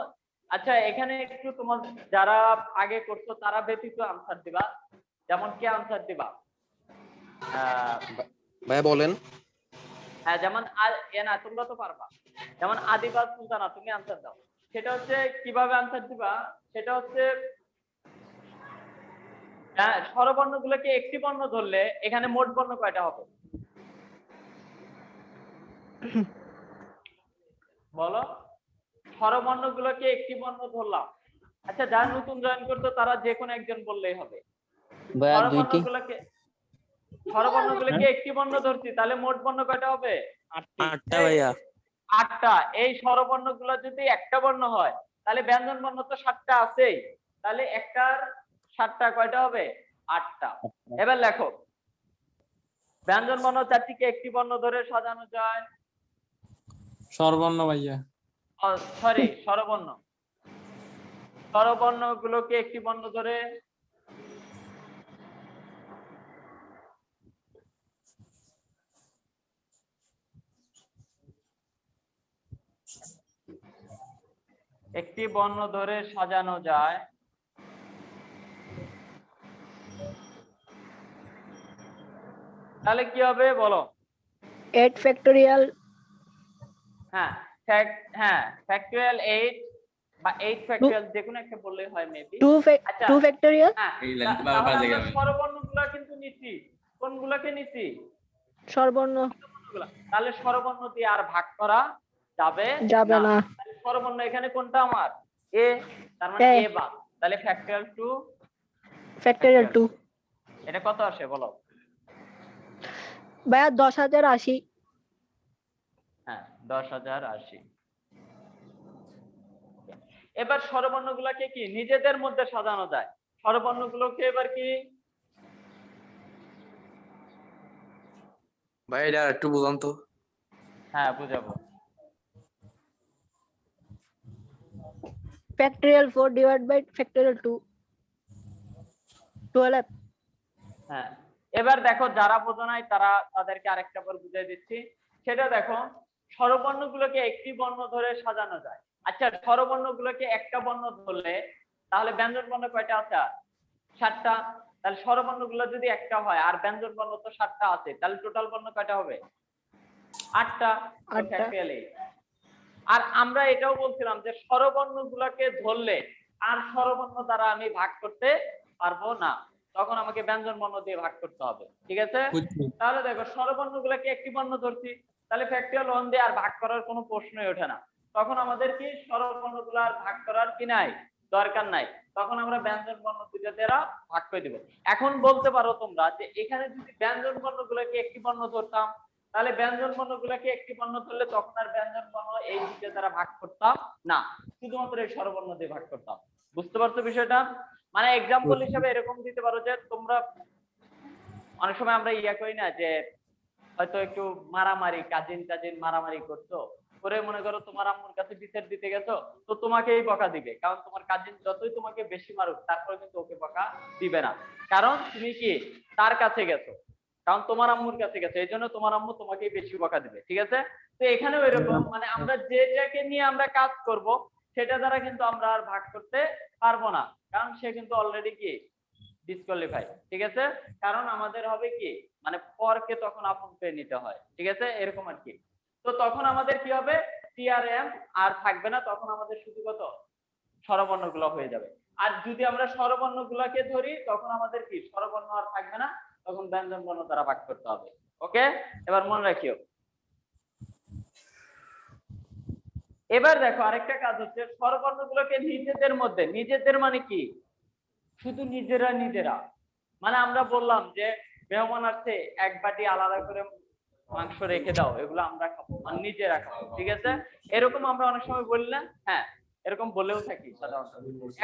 [SPEAKER 2] আচ্ছা এখানে একটু তোমার যারা আগে করছো তারা ব্যতীত আনসার দিবা। যেমন কি আনসার দিবা?
[SPEAKER 9] ভাইয়া বলেন।
[SPEAKER 2] হ্যাঁ, যেমন না তোমরা তো পারবা, যেমন আদিবাস সুলতানা, তুমি আনসার দাও। সেটা হচ্ছে কিভাবে আনসার দিবা, সেটা হচ্ছে স্বরবর্ণগুলোকে একটি বর্ণ ধরলে এখানে মোট বর্ণ কয়টা হবে বলো? স্বরবর্ণগুলোকে একটি বর্ণ ধরলাম, আচ্ছা যারা নতুন জয়েন করতো তারা যে কোনো একজন বললেই হবে।
[SPEAKER 3] ভাইয়া দুইটি।
[SPEAKER 2] স্বরবর্ণগুলোকে একটি বর্ণ ধরছি, তাহলে মোট বর্ণ কয়টা হবে?
[SPEAKER 5] 8টা ভাইয়া।
[SPEAKER 2] 8টা। এই স্বরবর্ণগুলো যদি একটা বর্ণ হয় তাহলে ব্যঞ্জন বর্ণ তো 7টা আছেই, তাহলে একটার 7টা কয়টা হবে? 8টা। এবার লেখো, ব্যঞ্জন বর্ণ 4টিকে একটি বর্ণ ধরে সাজানো যায়।
[SPEAKER 8] স্বরবর্ণ ভাইয়া।
[SPEAKER 2] সরি, স্বরবর্ণ, স্বরবর্ণগুলোকে একটি বর্ণ ধরে সাজানো যায়। তাহলে কি হবে বলো?
[SPEAKER 6] 8 ফ্যাক্টরিয়াল।
[SPEAKER 2] হ্যাঁ ফ্যাক্টরিয়াল 8 বা 8 ফ্যাক্টরিয়াল যে কোনো একটা বললেই হয় মেবি।
[SPEAKER 6] 2
[SPEAKER 2] আচ্ছা,
[SPEAKER 6] ফ্যাক্টরিয়াল।
[SPEAKER 2] হ্যাঁ,
[SPEAKER 6] এই
[SPEAKER 2] লাইন বারবার আমরা স্বরবর্ণগুলো কিন্তু নিছি, কোনগুলোকে নিছি?
[SPEAKER 6] স্বরবর্ণ।
[SPEAKER 2] তাহলে স্বরবর্ণ দিয়ে আর ভাগ করা যাবে না। স্বরবর্ণ এখানে কোনটা আমার? এ, তার মানে এ বাদ, তাহলে ফ্যাক্টরিয়াল 2
[SPEAKER 6] ফ্যাক্টরিয়াল 2
[SPEAKER 2] এটা কত আসে বলো?
[SPEAKER 6] ভাইয়া 10,080।
[SPEAKER 2] হ্যাঁ 10,080। এবার স্বরবর্ণগুলোকে কি নিজেদের মধ্যে সাজানো যায়? স্বরবর্ণগুলোকে এবার কি
[SPEAKER 9] ভাই এটা একটু বুঝান তো।
[SPEAKER 2] হ্যাঁ বুঝাবো।
[SPEAKER 6] Factorial 4 divide by factorial 2 12।
[SPEAKER 2] হ্যাঁ এবার দেখো যারা বোঝো নাই তারা তাদেরকে আরেকটা বার বুঝিয়ে দিচ্ছি। সেটা দেখো স্বরবর্ণগুলোকে একটি বর্ণ ধরে সাজানো যায়। আচ্ছা স্বরবর্ণগুলোকে একটা বর্ণ ধরলে তাহলে ব্যঞ্জন বর্ণ কয়টা আছে? 7টা। তাহলে স্বরবর্ণগুলো যদি একটা হয় আর ব্যঞ্জন বর্ণ তো 7টা আছে, তাহলে টোটাল বর্ণ কয়টা হবে? 8টা। আর আমরা এটাও বলছিলাম যে স্বরবর্ণগুলোকে ধরলে আর স্বরবর্ণ দ্বারা আমি ভাগ করতে পারবো না, তখন আমাকে ব্যঞ্জন বর্ণ দিয়ে ভাগ করতে হবে। ঠিক আছে? তাহলে দেখো স্বরবর্ণগুলোকে একটি বর্ণ ধরছি, তাহলে ফ্যাক্টরিয়াল 1 দিয়ে আর ভাগ করার কোনো প্রশ্নই ওঠে না। তখন আমাদের কি স্বরবর্ণগুলো আর ভাগ করার কি নাই, দরকার নাই। তখন আমরা ব্যঞ্জন বর্ণ দুটো দ্বারা ভাগ করে দিব। এখন বলতে পারো তোমরা যে এখানে যদি ব্যঞ্জন বর্ণগুলোকে একটি বর্ণ ধরতাম, তাহলে ব্যঞ্জন বর্ণগুলোকে একটি বর্ণ ধরলে তখন আর ব্যঞ্জন বর্ণ এই দুটো দ্বারা ভাগ করতাম না, শুধুমাত্র এই স্বরবর্ণ দিয়ে ভাগ করতাম। বুঝতে পারছো বিষয়টা? মানে এক্সাম্পল হিসেবে এরকম দিতে পারো যে তোমরা অনেক সময় আমরা ইয়া করি না যে হয়তো একটু মারামারি, কাজিন মারামারি করছো, করে মনে করো তোমার আম্মুর কাছে বিচার দিতে গেছো, তো তোমাকেই বকা দিবে, কারণ তোমার কাজিন যতই তোমাকে বেশি মারুক তারপরে কিন্তু ওকে বকা দিবে না, কারণ তুমি কি তার কাছে গেছো, কারণ তোমার আম্মুর কাছে গেছো, এই জন্য তোমার আম্মু তোমাকেই বেশি বকা দিবে। ঠিক আছে? তো এখানেও এরকম, মানে আমরা যেটাকে নিয়ে আমরা কাজ করব সেটা দ্বারা কিন্তু আমরা আর ভাগ করতে পারবো না, কারণ সে কিন্তু অলরেডি কি ডিসকোয়ালিফাই। ঠিক আছে? কারণ আমাদের হবে কি মানে পরকে তখন আপন করে নিতে হয়। ঠিক আছে? এরকম আর কি। তো তখন আমাদের কি হবে, টিআরএম আর থাকবে না, তখন আমাদের শুধু কত স্বরবর্ণগুলো হয়ে যাবে। আর যদি আমরা স্বরবর্ণগুলোকে ধরি তখন আমাদের কি স্বরবর্ণ আর থাকবে না, তখন ব্যঞ্জন বর্ণ দ্বারা ভাগ করতে হবে। ওকে, এবার মনে রাখিও। এবার দেখো আরেকটা কাজ হচ্ছে স্বরবর্ণগুলোকে নিজেদের মধ্যে, নিজেদের মানে কি শুধু নিজেরা, মানে আমরা বললাম যে মেহমান আসছে এক বাটি আলাদা করে মাংস রেখে দাও, এগুলো আমরা খাবো, মানে নিজেরা খাবো। ঠিক আছে? এরকম আমরা অনেক সময় বলি না? হ্যাঁ এরকম বলেও থাকি সাধারণত।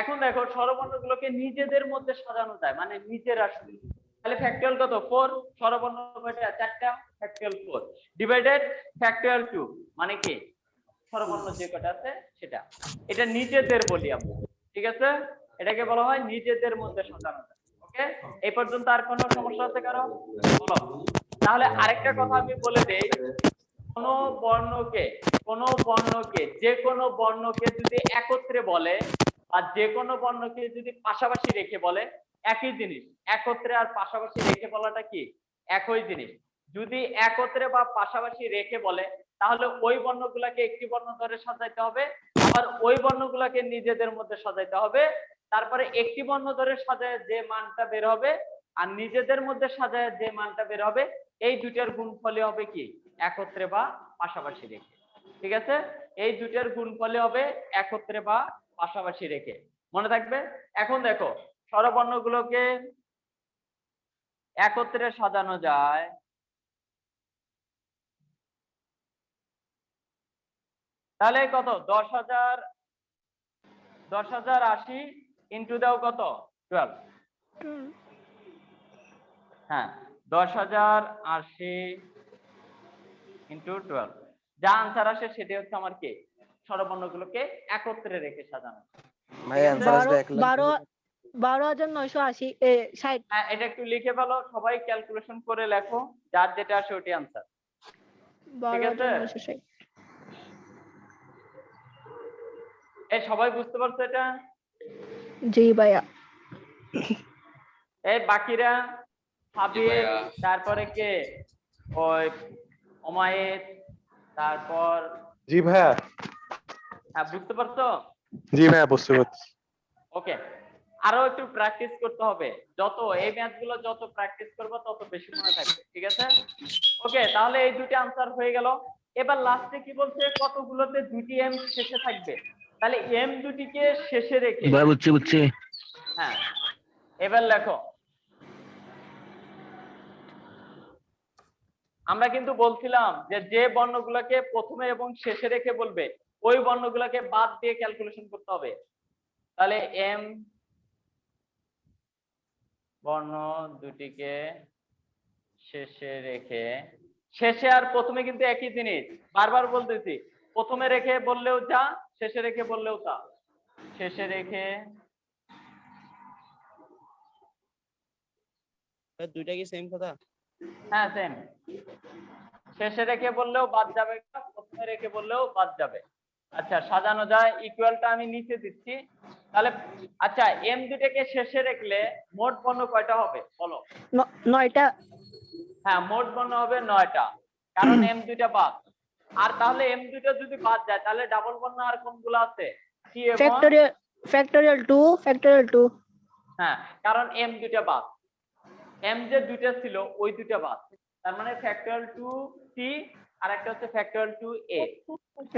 [SPEAKER 2] এখন দেখো স্বরবর্ণগুলোকে নিজেদের মধ্যে সাজানো যায়, মানে নিজেরা শুধু। তাহলে ফ্যাক্টরিয়াল কত? 4। স্বরবর্ণ কয়টা? 4টা। ফ্যাক্টরিয়াল 4 ডিভাইডেড ফ্যাক্টরিয়াল 2, মানে কি স্বরবর্ণ যে কটা আছে সেটা। এটা নিজেদের বলি আমরা। ঠিক আছে? এটাকে বলা হয় নিজেদের মধ্যে সাজানো যায়। ওকে, এই পর্যন্ত আর কোনো সমস্যা আছে কারো? বলো। তাহলে আরেকটা কথা আমি বলে দেই, কোন বর্ণকে যে কোনো বর্ণকে যদি একত্রে বলে আর যে কোনো বর্ণকে যদি পাশাপাশি রেখে বলে একই জিনিস। একত্রে আর পাশাপাশি রেখে বলাটা কি একই জিনিস। যদি একত্রে বা পাশাপাশি রেখে বলে তাহলে ওই বর্ণগুলোকে একটি বর্ণ ধরে সাজাইতে হবে, আবার ওই বর্ণগুলোকে নিজেদের মধ্যে সাজাইতে হবে। তারপরে একটি বর্ণ ধরে সাজায় যে মানটা বের হবে আর নিজেদের মধ্যে সাজায় যে মানটা বের হবে, এই দুটার গুণফলই হবে কি একত্রে বা পাশাপাশি রেখে। ঠিক আছে? এই দুটার গুণফলই হবে একত্রে বা পাশাপাশি রেখে, মনে থাকবে। এখন দেখো স্বরবর্ণগুলোকে একত্রে সাজানো যায় তাহলে কত? 10,080 ইন্টু দাও কত? 12। হ্যাঁ 10,080 ইন্টু 12, যা আনসার আসে সেটা হচ্ছে আমার কি স্বরবর্ণগুলোকে একত্রে রেখে সাজানো।
[SPEAKER 9] ভাই आंसर আসবে
[SPEAKER 6] 12,980 60।
[SPEAKER 2] হ্যাঁ এটা একটু লিখে ফেলো, সবাই ক্যালকুলেশন করে লেখো, যার যেটা আসে ওটি আনসার। ঠিক আছে?
[SPEAKER 6] 12,960।
[SPEAKER 2] এই সবাই বুঝতে পারছো এটা?
[SPEAKER 6] জি ভাইয়া।
[SPEAKER 2] এই বাকিরা হাবিব, তারপরে কে ওই ওমায়েদ, তারপর
[SPEAKER 10] জি ভাইয়া।
[SPEAKER 2] হ্যাঁ বুঝতে পারছো?
[SPEAKER 10] জি ভাইয়া বুঝতে পারছি।
[SPEAKER 2] ওকে, আরো একটু প্র্যাকটিস করতে হবে, যত এই ম্যাথ গুলো যত প্র্যাকটিস করবো তত বেশি মনে থাকবে। ঠিক আছে? ওকে, তাহলে এই দুটি আনসার হয়ে গেল। এবার লাস্টে কি বলছে, কতগুলোতে দুটি এম শেষে থাকবে, তাহলে এম দুটিকে শেষে রেখে
[SPEAKER 5] বুঝছি
[SPEAKER 2] হ্যাঁ এবার লেখো, আমরা কিন্তু বলছিলাম যে যে বর্ণগুলোকে প্রথমে এবং শেষে রেখে বলবে ওই বর্ণগুলোকে বাদ দিয়ে ক্যালকুলেশন করতে হবে। তাহলে এম বর্ণ দুটিকে শেষে রেখে, শেষে আর প্রথমে কিন্তু একই জিনিস, বারবার বলতেছি, প্রথমে রেখে বললেও যা, শেষে রেখে বললেও তা। শেষে রেখে
[SPEAKER 5] দুইটা কি সেম কথা?
[SPEAKER 2] হ্যাঁ সেম, শেষে রেখে বললেও বাদ যাবে, প্রথমে রেখে বললেও বাদ যাবে। আচ্ছা সাজানো যায়, ইকুয়ালটা আমি নিচে দিচ্ছি। তাহলে আচ্ছা এম দুটাকে শেষে রাখলে মোট বর্ণ কয়টা হবে বলো?
[SPEAKER 6] 9টা।
[SPEAKER 2] হ্যাঁ মোট বর্ণ হবে 9টা, কারণ এম দুইটা বাদ। আর তাহলে এম দুইটা যদি বাদ যায় তাহলে ডাবল বর্ণ আর কোনগুলো আছে? টি এবং
[SPEAKER 6] ফ্যাক্টোরিয়াল 2
[SPEAKER 2] হ্যাঁ, কারণ এম দুইটা বাদ, এম যে দুইটা ছিল ওই দুইটা বাদ, তার মানে ফ্যাক্টোরিয়াল 2t আর একটা হচ্ছে ফ্যাক্টোরিয়াল 2a।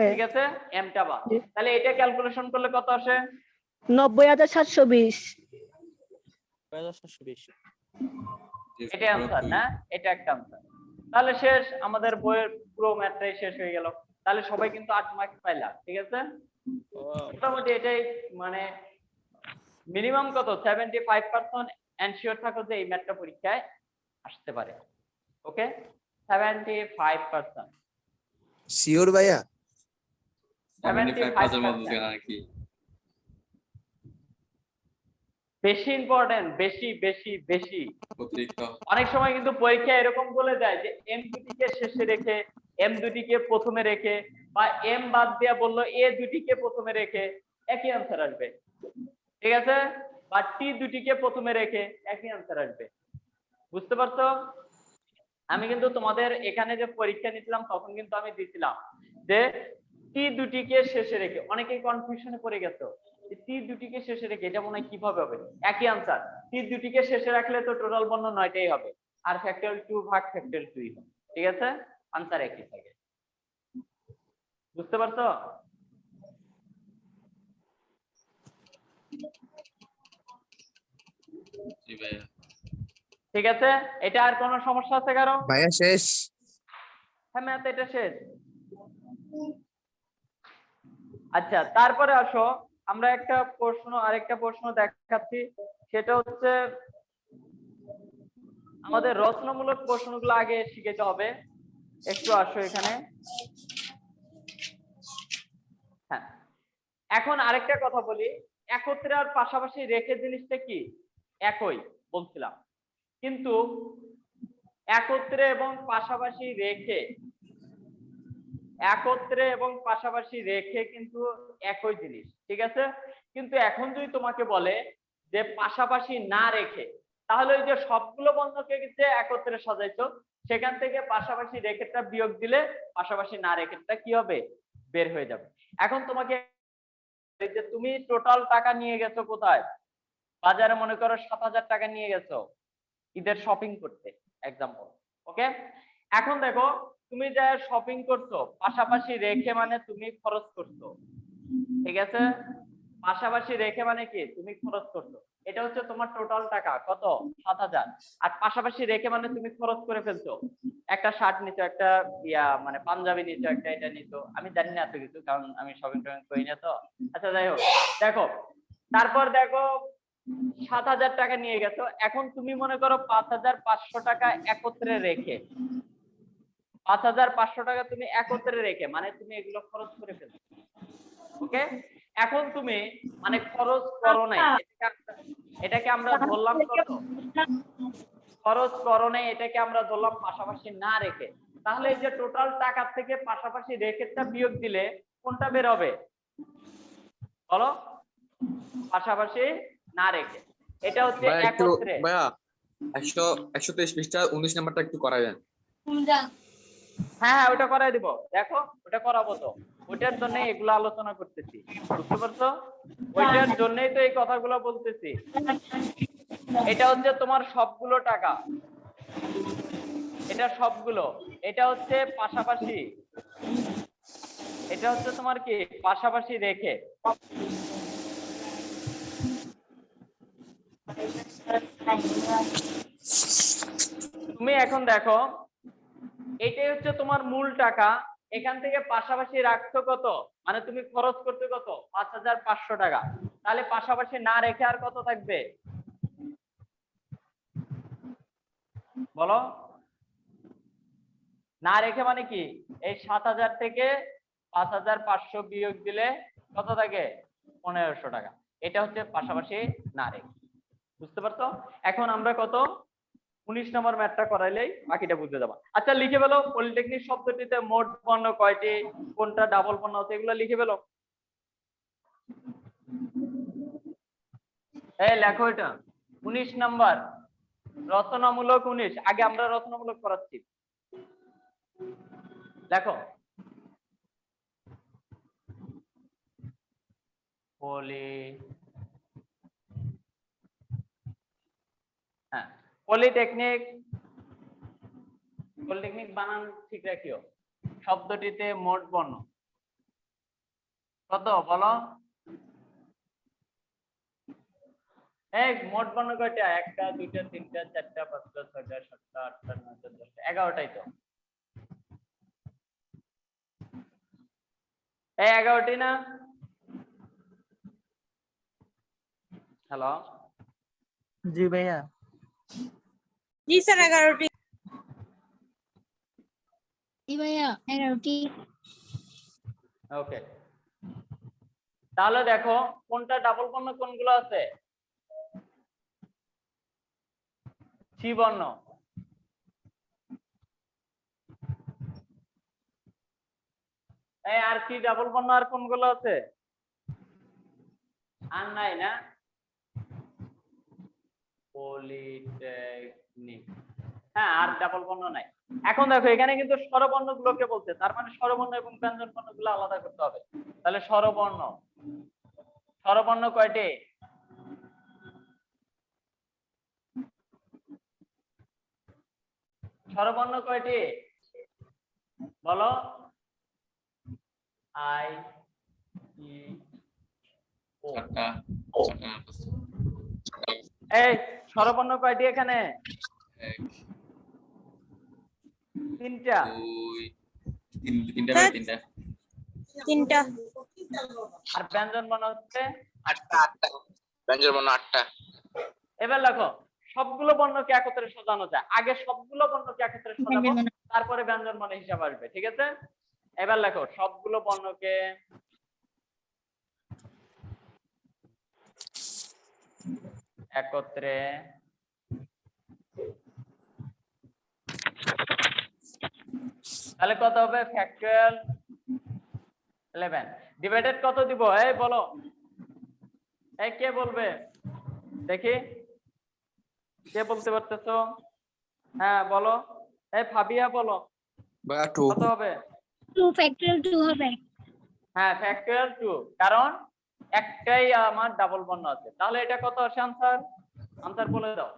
[SPEAKER 2] ঠিক আছে, এমটা বাদ। তাহলে এটা ক্যালকুলেশন করলে কত আসে?
[SPEAKER 6] 90,720।
[SPEAKER 5] 720।
[SPEAKER 2] এটা आंसर না, এটা একটা आंसर। তাহলে শেষ, আমাদের বইয়ের পুরো ম্যাথটাই শেষ হয়ে গেল। তাহলে সবাই কিন্তু 8 মার্ক পাইলা, ঠিক আছে? মোটামুটি এটাই, মানে মিনিমাম কত 75% এনশিওর থাকো যে এই ম্যাথটা পরীক্ষায় আসতে পারে। ওকে, 75%।
[SPEAKER 9] শিওর ভাইয়া?
[SPEAKER 2] 75% বেশি ইম্পর্টেন্ট, বেশি বেশি বেশি। অনেক সময় কিন্তু পরীক্ষা এরকম বলে যায় যে এম দুটিকে শেষে রেখে, এম দুটিকে প্রথমে রেখে, বা এম বাদ দিয়া বললো এ দুটিকে প্রথমে রেখে, একই आंसर আসবে। ঠিক আছে, বা টি দুটিকে প্রথমে রেখে একই आंसर আসবে। বুঝতে পারছো? আমি কিন্তু তোমাদের এখানে যে পরীক্ষা নিছিলাম তখন কিন্তু আমি দিছিলাম যে টি দুটিকে শেষে রেখে, অনেকেই কনফিউশনে পড়ে গেছো টি দুটিকে শেষে রেখে এটা মনে হয় কিভাবে হবে, একই आंसर। টি দুটিকে শেষে রাখলে তো টোটাল বর্ণ 9টাই হবে, আর ফ্যাক্টরিয়াল 2 ভাগ ফ্যাক্টরিয়াল 2 হবে। ঠিক আছে, आंसर একই থাকে। বুঝতে পারছো?
[SPEAKER 1] জি ভাইয়া।
[SPEAKER 2] ঠিক আছে, এটা আর কোনো সমস্যা আছে কারো?
[SPEAKER 9] ভাইয়া শেষ?
[SPEAKER 2] হ্যাঁ ম্যাথ এটা শেষ। আচ্ছা তারপরে আসো, আমরা একটা প্রশ্ন, আরেকটা প্রশ্ন দেখাচ্ছি, সেটা হচ্ছে আমাদের রচনামূলক প্রশ্নগুলো আগে শিখতে হবে। একটু আসো এখানে। হ্যাঁ, এখন আরেকটা কথা বলি, একত্রে আর পাশাপাশি রেখে জিনিসটা কি? একই বলছিলাম, কিন্তু একত্রে এবং পাশাপাশি রেখে, একত্রে এবং পাশাপাশি রেখে কিন্তু একই জিনিস, ঠিক আছে? কিন্তু এখন যদি তোমাকে বলে যে পাশাপাশি না রেখে, তাহলে ওই যে সবগুলো বর্ণকে যে একত্রে সাজাইছো সেখান থেকে পাশাপাশি রেখাটা বিয়োগ দিলে পাশাপাশি না রেখাটা কি হবে? বের হয়ে যাবে। এখন তোমাকে যে তুমি টোটাল টাকা নিয়ে গেছো কোথায়? বাজারে মনে করো 7,000 টাকা নিয়ে গেছো ঈদের শপিং করতে, এক্সাম্পল। ওকে, এখন দেখো তুমি যা শপিং করছো পাশাপাশি রেখে মানে তুমি খরচ করছো, ঠিক আছে? পাশাপাশি রেখে মানে কি? তুমি খরচ করছো। এটা হচ্ছে তোমার টোটাল টাকা কত? 7,000। আর পাশাপাশি রেখে মানে তুমি খরচ করে ফেলছো, একটা শার্ট নিছো, একটা মানে পাঞ্জাবি নিছো, একটা এটা নিছো, আমি জানি না এত কিছু কারণ আমি শপিং টপিং করি না তো। আচ্ছা যাই হোক, দেখো তারপর দেখো 7,000 টাকা নিয়ে গেছো, এখন তুমি মনে করো 5,500 টাকা একত্রে রেখে, 5,500 টাকা তুমি একত্রে রেখে মানে তুমি এগুলো খরচ করে ফেলছো। ওকে, এখন তুমি মানে খরচ করো নাই, এটাকে আমরা ধরলাম কত? খরচ করো নাই, এটাকে আমরা ধরলাম পাশাপাশি না রেখে। তাহলে এই যে টোটাল টাকা থেকে পাশাপাশি রেখেটা বিয়োগ দিলে কোনটা বের হবে বলো? পাশাপাশি না রেখে। এটা হচ্ছে একত্রে।
[SPEAKER 9] ভাইয়া 123 পৃষ্ঠা 19 নাম্বারটা একটু করাবেন।
[SPEAKER 2] হ্যাঁ হ্যাঁ ওটা করাই দিব, দেখো ওটা করাবো তো, ওইটার জন্য এগুলো আলোচনা করতেছি, বুঝতে পারছো? ওইটার জন্যই তো এই কথাগুলো বলতেছি। এটা হচ্ছে তোমার সবগুলো টাকা, এটা সবগুলো, এটা হচ্ছে পাশাপাশি, এটা হচ্ছে তোমার কি? পাশাপাশি রেখে। তুমি এখন দেখো এটাই হচ্ছে তোমার মূল টাকা, এখান থেকে পাশাপাশি রাখছো কত, মানে তুমি খরচ করতে কত 5500 টাকা, তাহলে পাশাপাশি না রেখে আর কত থাকবে বলো? না রেখে মানে কি, এই 7000 থেকে 5500 বিয়োগ দিলে কত থাকে 1500 টাকা। এটা হচ্ছে পাশাপাশি না রেখে, বুঝতে পারছো? এখন আমরা কত 19 নম্বর ম্যাথটা করাইলেই বাকিটা বুঝে যাবা। আচ্ছা লিখে ফেলো, পলিটেকনিক শব্দটিতে মোট পণ্য কয়টি, কোনটা ডাবল পণ্য আছে, এগুলো লিখে ফেলো। এই লেখো এটা 19 নাম্বার রচনামূলক 19, আগে আমরা রচনামূলক করাচ্ছি, দেখো পলিটেকনিক বানান ঠিক রাখিও। শব্দটিতে মোট পণ্য কত বলো? এই মোট পণ্য কয়টা? 1টা 2টা 3টা 4টা 5টা 6টা 7টা 8টা 9টা 10টা 11টাই তো। এই 11টি না? হ্যালো
[SPEAKER 3] জি ভাইয়া।
[SPEAKER 4] জি স্যার 11টি। জি ভাইয়া 11টি।
[SPEAKER 2] ওকে, তাহলে দেখো কোনটা ডাবল পণ্য কোনগুলো আছে? সি বর্ণ। এই আর কি ডাবল পণ্য আর কোনগুলো আছে? আর নাই না? পলিটেকনিক, হ্যাঁ আর ডাবল পণ্য নাই। এখন দেখো এখানে কিন্তু স্বরবর্ণ গুলোকে বলছে, তার মানে স্বরবর্ণ এবং ব্যঞ্জন বর্ণ গুলো আলাদা করতে হবে। তাহলে স্বরবর্ণ কয়টি? স্বরবর্ণ কয়টি বলো? আই ই ও। এই স্বরবর্ণ কয়টি এখানে? 3টা।
[SPEAKER 4] 3টা।
[SPEAKER 2] আর ব্যঞ্জন বর্ণ হচ্ছে
[SPEAKER 1] 8টা। ব্যঞ্জন বর্ণ 8টা।
[SPEAKER 2] এবার দেখো সবগুলো বর্ণকে একত্রে সাজানো যায়, আগে সবগুলো বর্ণকে একত্রে সাজাবো, তারপরে ব্যঞ্জন বর্ণ হিসাব আসবে, ঠিক আছে? এবার লেখো সবগুলো বর্ণকে একত্রে তাহলে কত হবে? ফ্যাক্টরিয়াল 11 ডিভাইডেড কত দিব? এই বলো, এই কে বলবে দেখি, কে বলতে পারতেছো? হ্যাঁ বলো, এই ফাবিয়া বলো
[SPEAKER 9] ভাইয়া 2।
[SPEAKER 2] কত হবে?
[SPEAKER 4] 2 ফ্যাক্টরিয়াল 2 হবে।
[SPEAKER 2] হ্যাঁ ফ্যাক্টরিয়াল 2, কারণ একটাই আমার ডাবল বর্ণ আছে। তাহলে এটা কত আসে আনসার? আনসার বলে দাও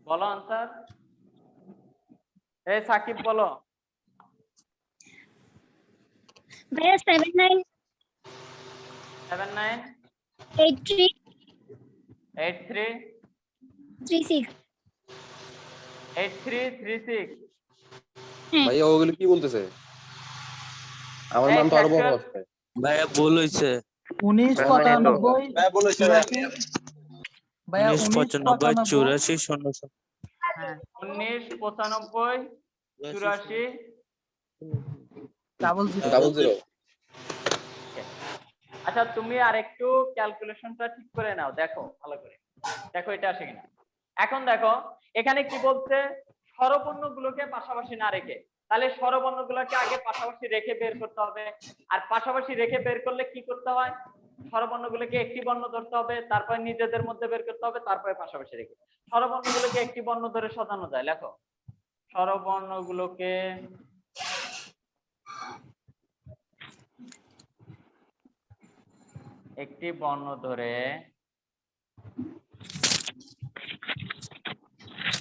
[SPEAKER 2] বলো আনসার। এই সাকিব বলো।
[SPEAKER 4] ভাইয়া 79
[SPEAKER 2] 79
[SPEAKER 4] 83
[SPEAKER 2] 83
[SPEAKER 4] 36।
[SPEAKER 2] 8336।
[SPEAKER 7] ভাইয়া ওগুলো কি বলতেছে? আমার মান তো আরো বড় আছে।
[SPEAKER 5] ভাইয়া ভুল হয়েছে।
[SPEAKER 3] 19 95
[SPEAKER 10] হ্যাঁ বলেছে
[SPEAKER 3] 84 ভাইয়া
[SPEAKER 5] 19 95 84 00।
[SPEAKER 2] 19 95 84
[SPEAKER 3] ডাবল জিরো।
[SPEAKER 2] আচ্ছা তুমি আরেকটু ক্যালকুলেশনটা ঠিক করে নাও, দেখো ভালো করে দেখো এটা আসে কিনা। এখন দেখো এখানে কি বলছে? স্বরবর্ণ গুলোকে পাশাপাশি না রেখে, তাহলে স্বরবর্ণ গুলোকে আগে পাশাপাশি রেখে বের করতে হবে। আর পাশাপাশি রেখে বের করলে কি করতে হয়? স্বরবর্ণ গুলোকে একটি বর্ণ ধরতে হবে, তারপর নিজেদের মধ্যে বের করতে হবে, তারপরে পাশাপাশি রেখে স্বরবর্ণ গুলোকে একটি বর্ণ ধরে সাজানো যায়। লেখো স্বরবর্ণ গুলোকে একটি বর্ণ ধরে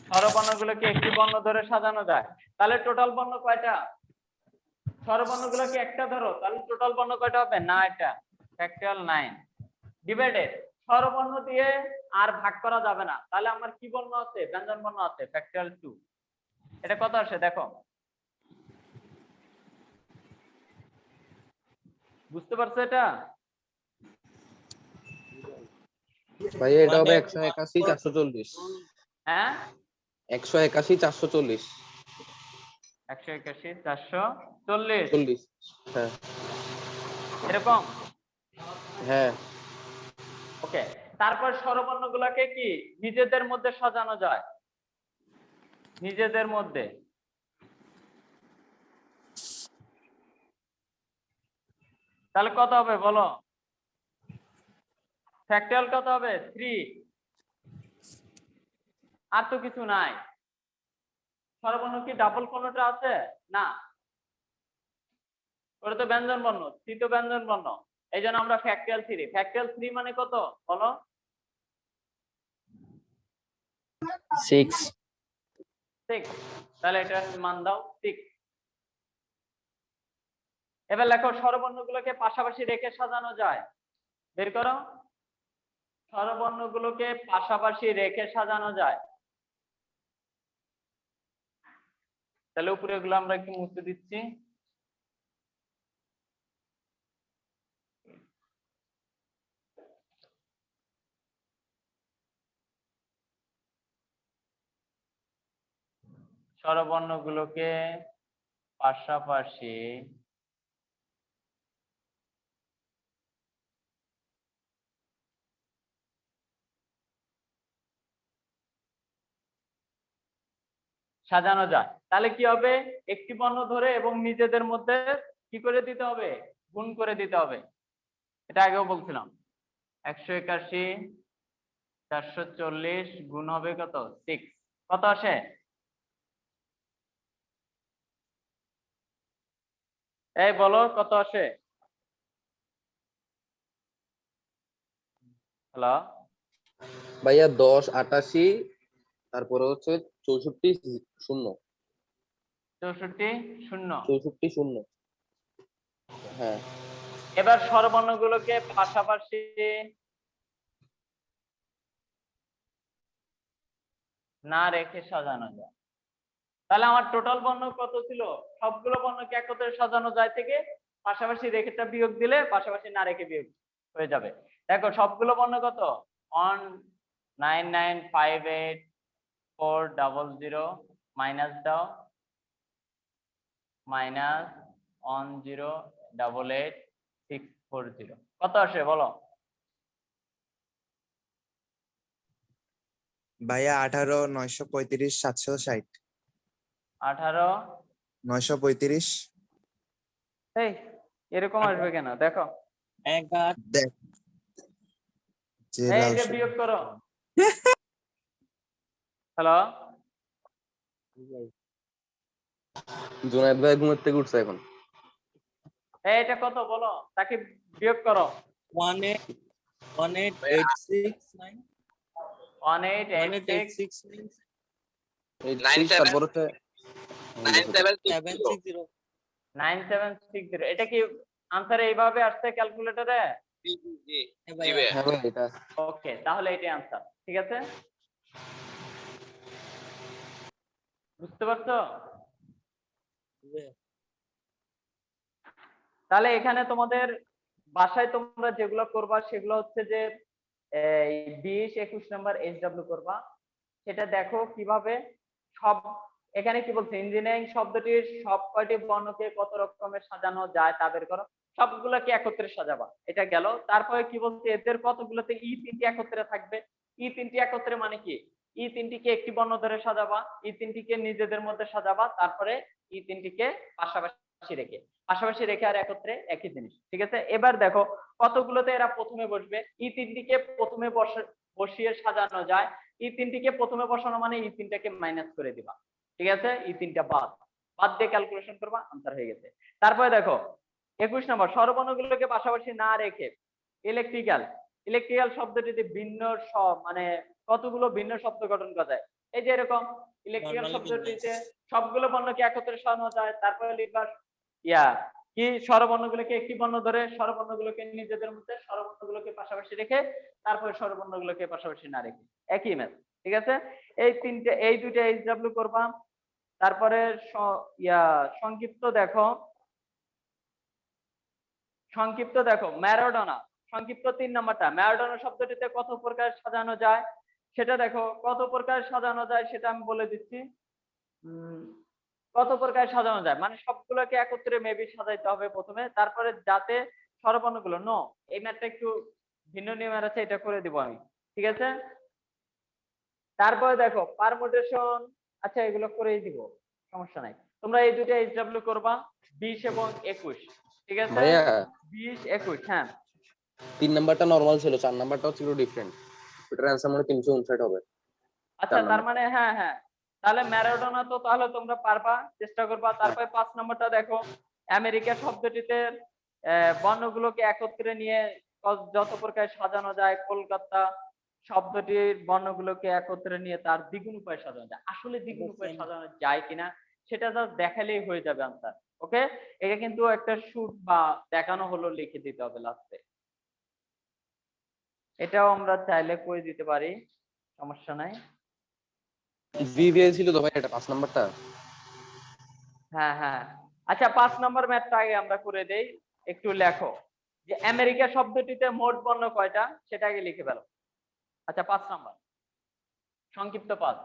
[SPEAKER 2] স্বরবর্ণগুলোকে একটি বর্ণ ধরে সাজানো যায়। তাহলে টোটাল বর্ণ কয়টা? স্বরবর্ণগুলোকে একটা ধরো, তাহলে টোটাল বর্ণ কয়টা হবে? না, এটা ফ্যাক্টরিয়াল 9 ডিভাইডেড স্বরবর্ণ দিয়ে আর ভাগ করা যাবে না, তাহলে আমার কি বর্ণ আছে? ব্যঞ্জন বর্ণ আছে, ফ্যাক্টরিয়াল 2। এটা কত আসে দেখো, বুঝতে পারছো এটা?
[SPEAKER 7] ভাইয়া এটা হবে 181 440।
[SPEAKER 2] হ্যাঁ,
[SPEAKER 7] 181 440
[SPEAKER 2] 181 440
[SPEAKER 7] 40। হ্যাঁ
[SPEAKER 2] এরকম।
[SPEAKER 7] হ্যাঁ।
[SPEAKER 2] ওকে, তারপর স্বরবর্ণগুলোকে কি নিজেদের মধ্যে সাজানো যায়? নিজেদের মধ্যে তাহলে কত হবে বলো? ফ্যাক্টরিয়াল কত হবে? 3। আর তো কিছু নাই। স্বরবর্ণ কি ডাবল কোনটা আছে? না, ওটা তো ব্যঞ্জন বর্ণ, তৃতীয় ব্যঞ্জন বর্ণ। এই জন্য আমরা ফ্যাক্টরিয়াল 3। ফ্যাক্টরিয়াল 3 মানে কত বলো?
[SPEAKER 5] 6।
[SPEAKER 2] 6। তাহলে এটা মান দাও 6। এবার লেখো স্বরবর্ণগুলোকে পাশাপাশি রেখে সাজানো যায়, বের করো। স্বরবর্ণগুলোকে পাশাপাশি রেখে সাজানো যায়, তাহলে উপরে গুলো আমরা একটু মুছে দিচ্ছি। স্বরবর্ণগুলোকে পাশাপাশি সাজানো যায়, তাহলে কি হবে? একটি বর্ণ ধরে এবং নিজেদের মধ্যে কি করে দিতে হবে? গুণ করে দিতে হবে। এটা আগেও বলছিলাম। 181 440 গুণ হবে কত? 6। কত আসে? এই বলো কত আসে? হ্যালো,
[SPEAKER 7] ভাইয়া 10 88 তারপরে হচ্ছে 64 0
[SPEAKER 2] 64 0।
[SPEAKER 7] 64 0। হ্যাঁ
[SPEAKER 2] এবার স্বরবর্ণগুলোকে পাশাপাশি না রেখে সাজানো যায়, তাহলে আমার টোটাল বর্ণ কত ছিল? সবগুলো বর্ণকে একত্রে সাজানো যায় থেকে পাশাপাশি রেখেটা বিয়োগ দিলে পাশাপাশি না রেখে বিয়োগ হয়ে যাবে। দেখো সবগুলো বর্ণ কত? 199584000 মাইনাস দাও, মাইনাস 1088640 কত আসে বলো?
[SPEAKER 11] ভাইয়া 18 935 760।
[SPEAKER 2] 18
[SPEAKER 11] 935।
[SPEAKER 2] এই এরকম আসবে কেন? দেখো
[SPEAKER 11] দেখ যে
[SPEAKER 2] এই
[SPEAKER 11] লাল
[SPEAKER 2] যে
[SPEAKER 11] সবুজ।
[SPEAKER 2] বিয়োগ করো। হ্যালো,
[SPEAKER 7] জুনায়েদ ভাই ঘুমের থেকে উঠছে এখন।
[SPEAKER 2] এটা কত বলো? তাকে বিয়োগ করো।
[SPEAKER 5] 18869
[SPEAKER 2] 18869
[SPEAKER 7] তারপর হচ্ছে
[SPEAKER 1] 9760
[SPEAKER 2] 9760 এটা কি আনসার এইভাবে আসছে ক্যালকুলেটরে?
[SPEAKER 1] জি জি জি
[SPEAKER 5] হ্যাঁ
[SPEAKER 1] জি
[SPEAKER 5] ভাইয়া।
[SPEAKER 1] ভাইয়া।
[SPEAKER 7] হ্যাঁ ভাই এটা
[SPEAKER 2] ওকে, তাহলে এটাই আনসার। ঠিক আছে, বুঝতে পারছো? তাহলে এখানে তোমাদের বাসায় তোমরা যেগুলো করবা সেগুলো হচ্ছে যে এই 20 21 নাম্বার SW করবা। সেটা দেখো কিভাবে সব, এখানে কি বলছে? ইঞ্জিনিয়ারিং শব্দটির সব কয়টি বর্ণকে কত রকমের সাজানো যায় তা বের করো। সবগুলোকে একত্রে সাজাবা, এটা গেল। তারপরে কি বলছে? এদের কতগুলোতে তিনটি একত্রে থাকবে। তিনটি একত্রে মানে কি? তিনটিকে একটি বর্ণ ধরে সাজাবা, তিনটিকে নিজেদের মধ্যে সাজাবা, তারপরে তিনটিকে পাশাপাশি রেখে আর একত্রে একই জিনিস। ঠিক আছে, এবার দেখো কতগুলোতে এরা প্রথমে বসবে। তিনটিকে প্রথমে বসিয়ে সাজানো যায়। তিনটিকে প্রথমে বসানো মানে তিনটাকে মাইনাস করে দিবা। ঠিক আছে, তিনটা বাদ দিয়ে ক্যালকুলেশন করবা, আনসার হয়ে গেছে। তারপরে দেখো 21 নম্বর, স্বরবর্ণগুলোকে পাশাপাশি না রেখে ইলেকট্রিক্যাল শব্দটিতে ভিন্ন মানে কতগুলো ভিন্ন শব্দ গঠন করা যায়। এই যে এরকম ইলেকট্রিক্যাল শব্দটিতে সবগুলো বর্ণকে একত্রে সাজানো যায়। তারপরে লিখবা ইয়া কি স্বরবর্ণগুলোকে একটি বর্ণ ধরে স্বরবর্ণগুলোকে নিজেদের মধ্যে স্বরবর্ণগুলোকে পাশাপাশি রেখে তারপরে স্বরবর্ণগুলোকে পাশাপাশি না রেখে একই ম্যাথ। ঠিক আছে, এই দুইটা এইচডব্লিউ করবা। তারপরে সংক্ষিপ্ত দেখো ম্যারাডোনা, সংক্ষিপ্ত 3 নাম্বারটা। ম্যারাডোনা শব্দটিতে কত প্রকার সাজানো যায় সেটা দেখো, কত প্রকার সাজানো যায় সেটা আমি বলে দিচ্ছি। কত প্রকার সাজানো যায় মানে সবগুলোকে একত্রে মেবি সাজাইতে হবে প্রথমে, তারপরে যাতে স্বরবর্ণগুলো এই ম্যাথটা একটু ভিন্ন নিয়মের আছে, এটা করে দিব আমি। ঠিক আছে, তারপরে দেখো পারমুটেশন, আচ্ছা এগুলো করেই দিব, সমস্যা নাই। তোমরা এই দুটো এইচডব্লিউ করবা 20 এবং 21। ঠিক আছে
[SPEAKER 7] ভাইয়া
[SPEAKER 2] 20 21। হ্যাঁ
[SPEAKER 7] 3 নাম্বারটা নরমাল ছিল, 4 নাম্বারটাও ছিল ডিফারেন্ট। ওটার অ্যানসার মানে 359 হবে।
[SPEAKER 2] আচ্ছা
[SPEAKER 7] 4
[SPEAKER 2] তার
[SPEAKER 7] নাম্বার।
[SPEAKER 2] মানে হ্যাঁ হ্যাঁ, তাহলে ম্যারাডোনা তো তাহলে তোমরা পারবা, চেষ্টা করবা। তারপরে 5 নম্বরটা দেখো, আমেরিকা শব্দটিতে বর্ণগুলোকে একত্রে নিয়ে যত প্রকার সাজানো যায়, কলকাতা শব্দটির বর্ণগুলোকে একত্রে নিয়ে তার দ্বিগুণ উপায় সাজানো যায়। আসলে দ্বিগুণ উপায় সাজানো যায় কিনা সেটা জাস্ট দেখালেই হয়ে যাবে আনসার। ওকে, এটা কিন্তু একটা শুট বা দেখানো হলো লিখে দিতে হবে লাস্টে। এটাও আমরা চাইলে করে দিতে পারি, সমস্যা নাই।
[SPEAKER 7] ভিভিএল ছিল তো ভাই, এটা 5 নাম্বারটা।
[SPEAKER 2] হ্যাঁ হ্যাঁ, আচ্ছা 5 নম্বর ম্যাথটা আগে আমরা করে দেই। একটু লেখো যে আমেরিকা শব্দটিতে মোট বর্ণ কয়টা সেটা আগে লিখে ফেলো। আচ্ছা 5 নম্বর সংক্ষিপ্ত 5,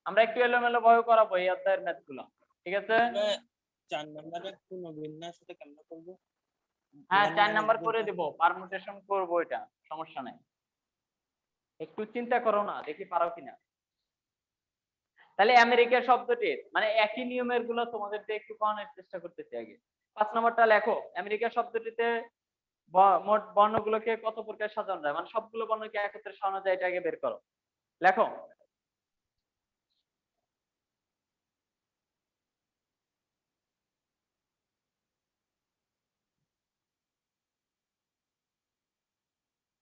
[SPEAKER 2] আমরা একটু এলোমেলো ভাবে করাবো এই অধ্যায়ের ম্যাথ গুলো। ঠিক আছে,
[SPEAKER 5] 4 নম্বরে পুনর্বিন্যাসটা কেমনে করব?
[SPEAKER 2] হ্যাঁ 4 নাম্বার করে দিব, পারমুটেশন করব, এটা সমস্যা নাই। একটু চিন্তা করো না, দেখি পারো কিনা। তাহলে আমেরিকা শব্দটির মানে একই নিয়মের গুলো তোমাদেরকে একটু করানোর চেষ্টা করতেছি। আগে 5 নম্বরটা লেখো, আমেরিকা শব্দটিতে মোট বর্ণগুলোকে কত প্রকার সাজানো যায়, মানে সবগুলো বর্ণকে একত্রে সাজানো যায়, এটা আগে বের করো। লেখো।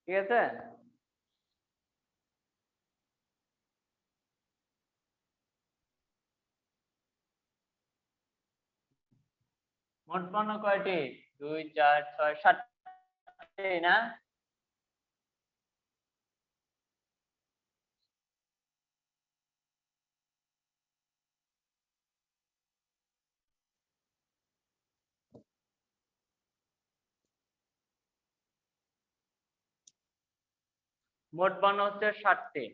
[SPEAKER 2] ঠিক আছে, মোট বর্ণ কয়টি? 2 4 6 7টি না? মোট বর্ণ হচ্ছে 7টি।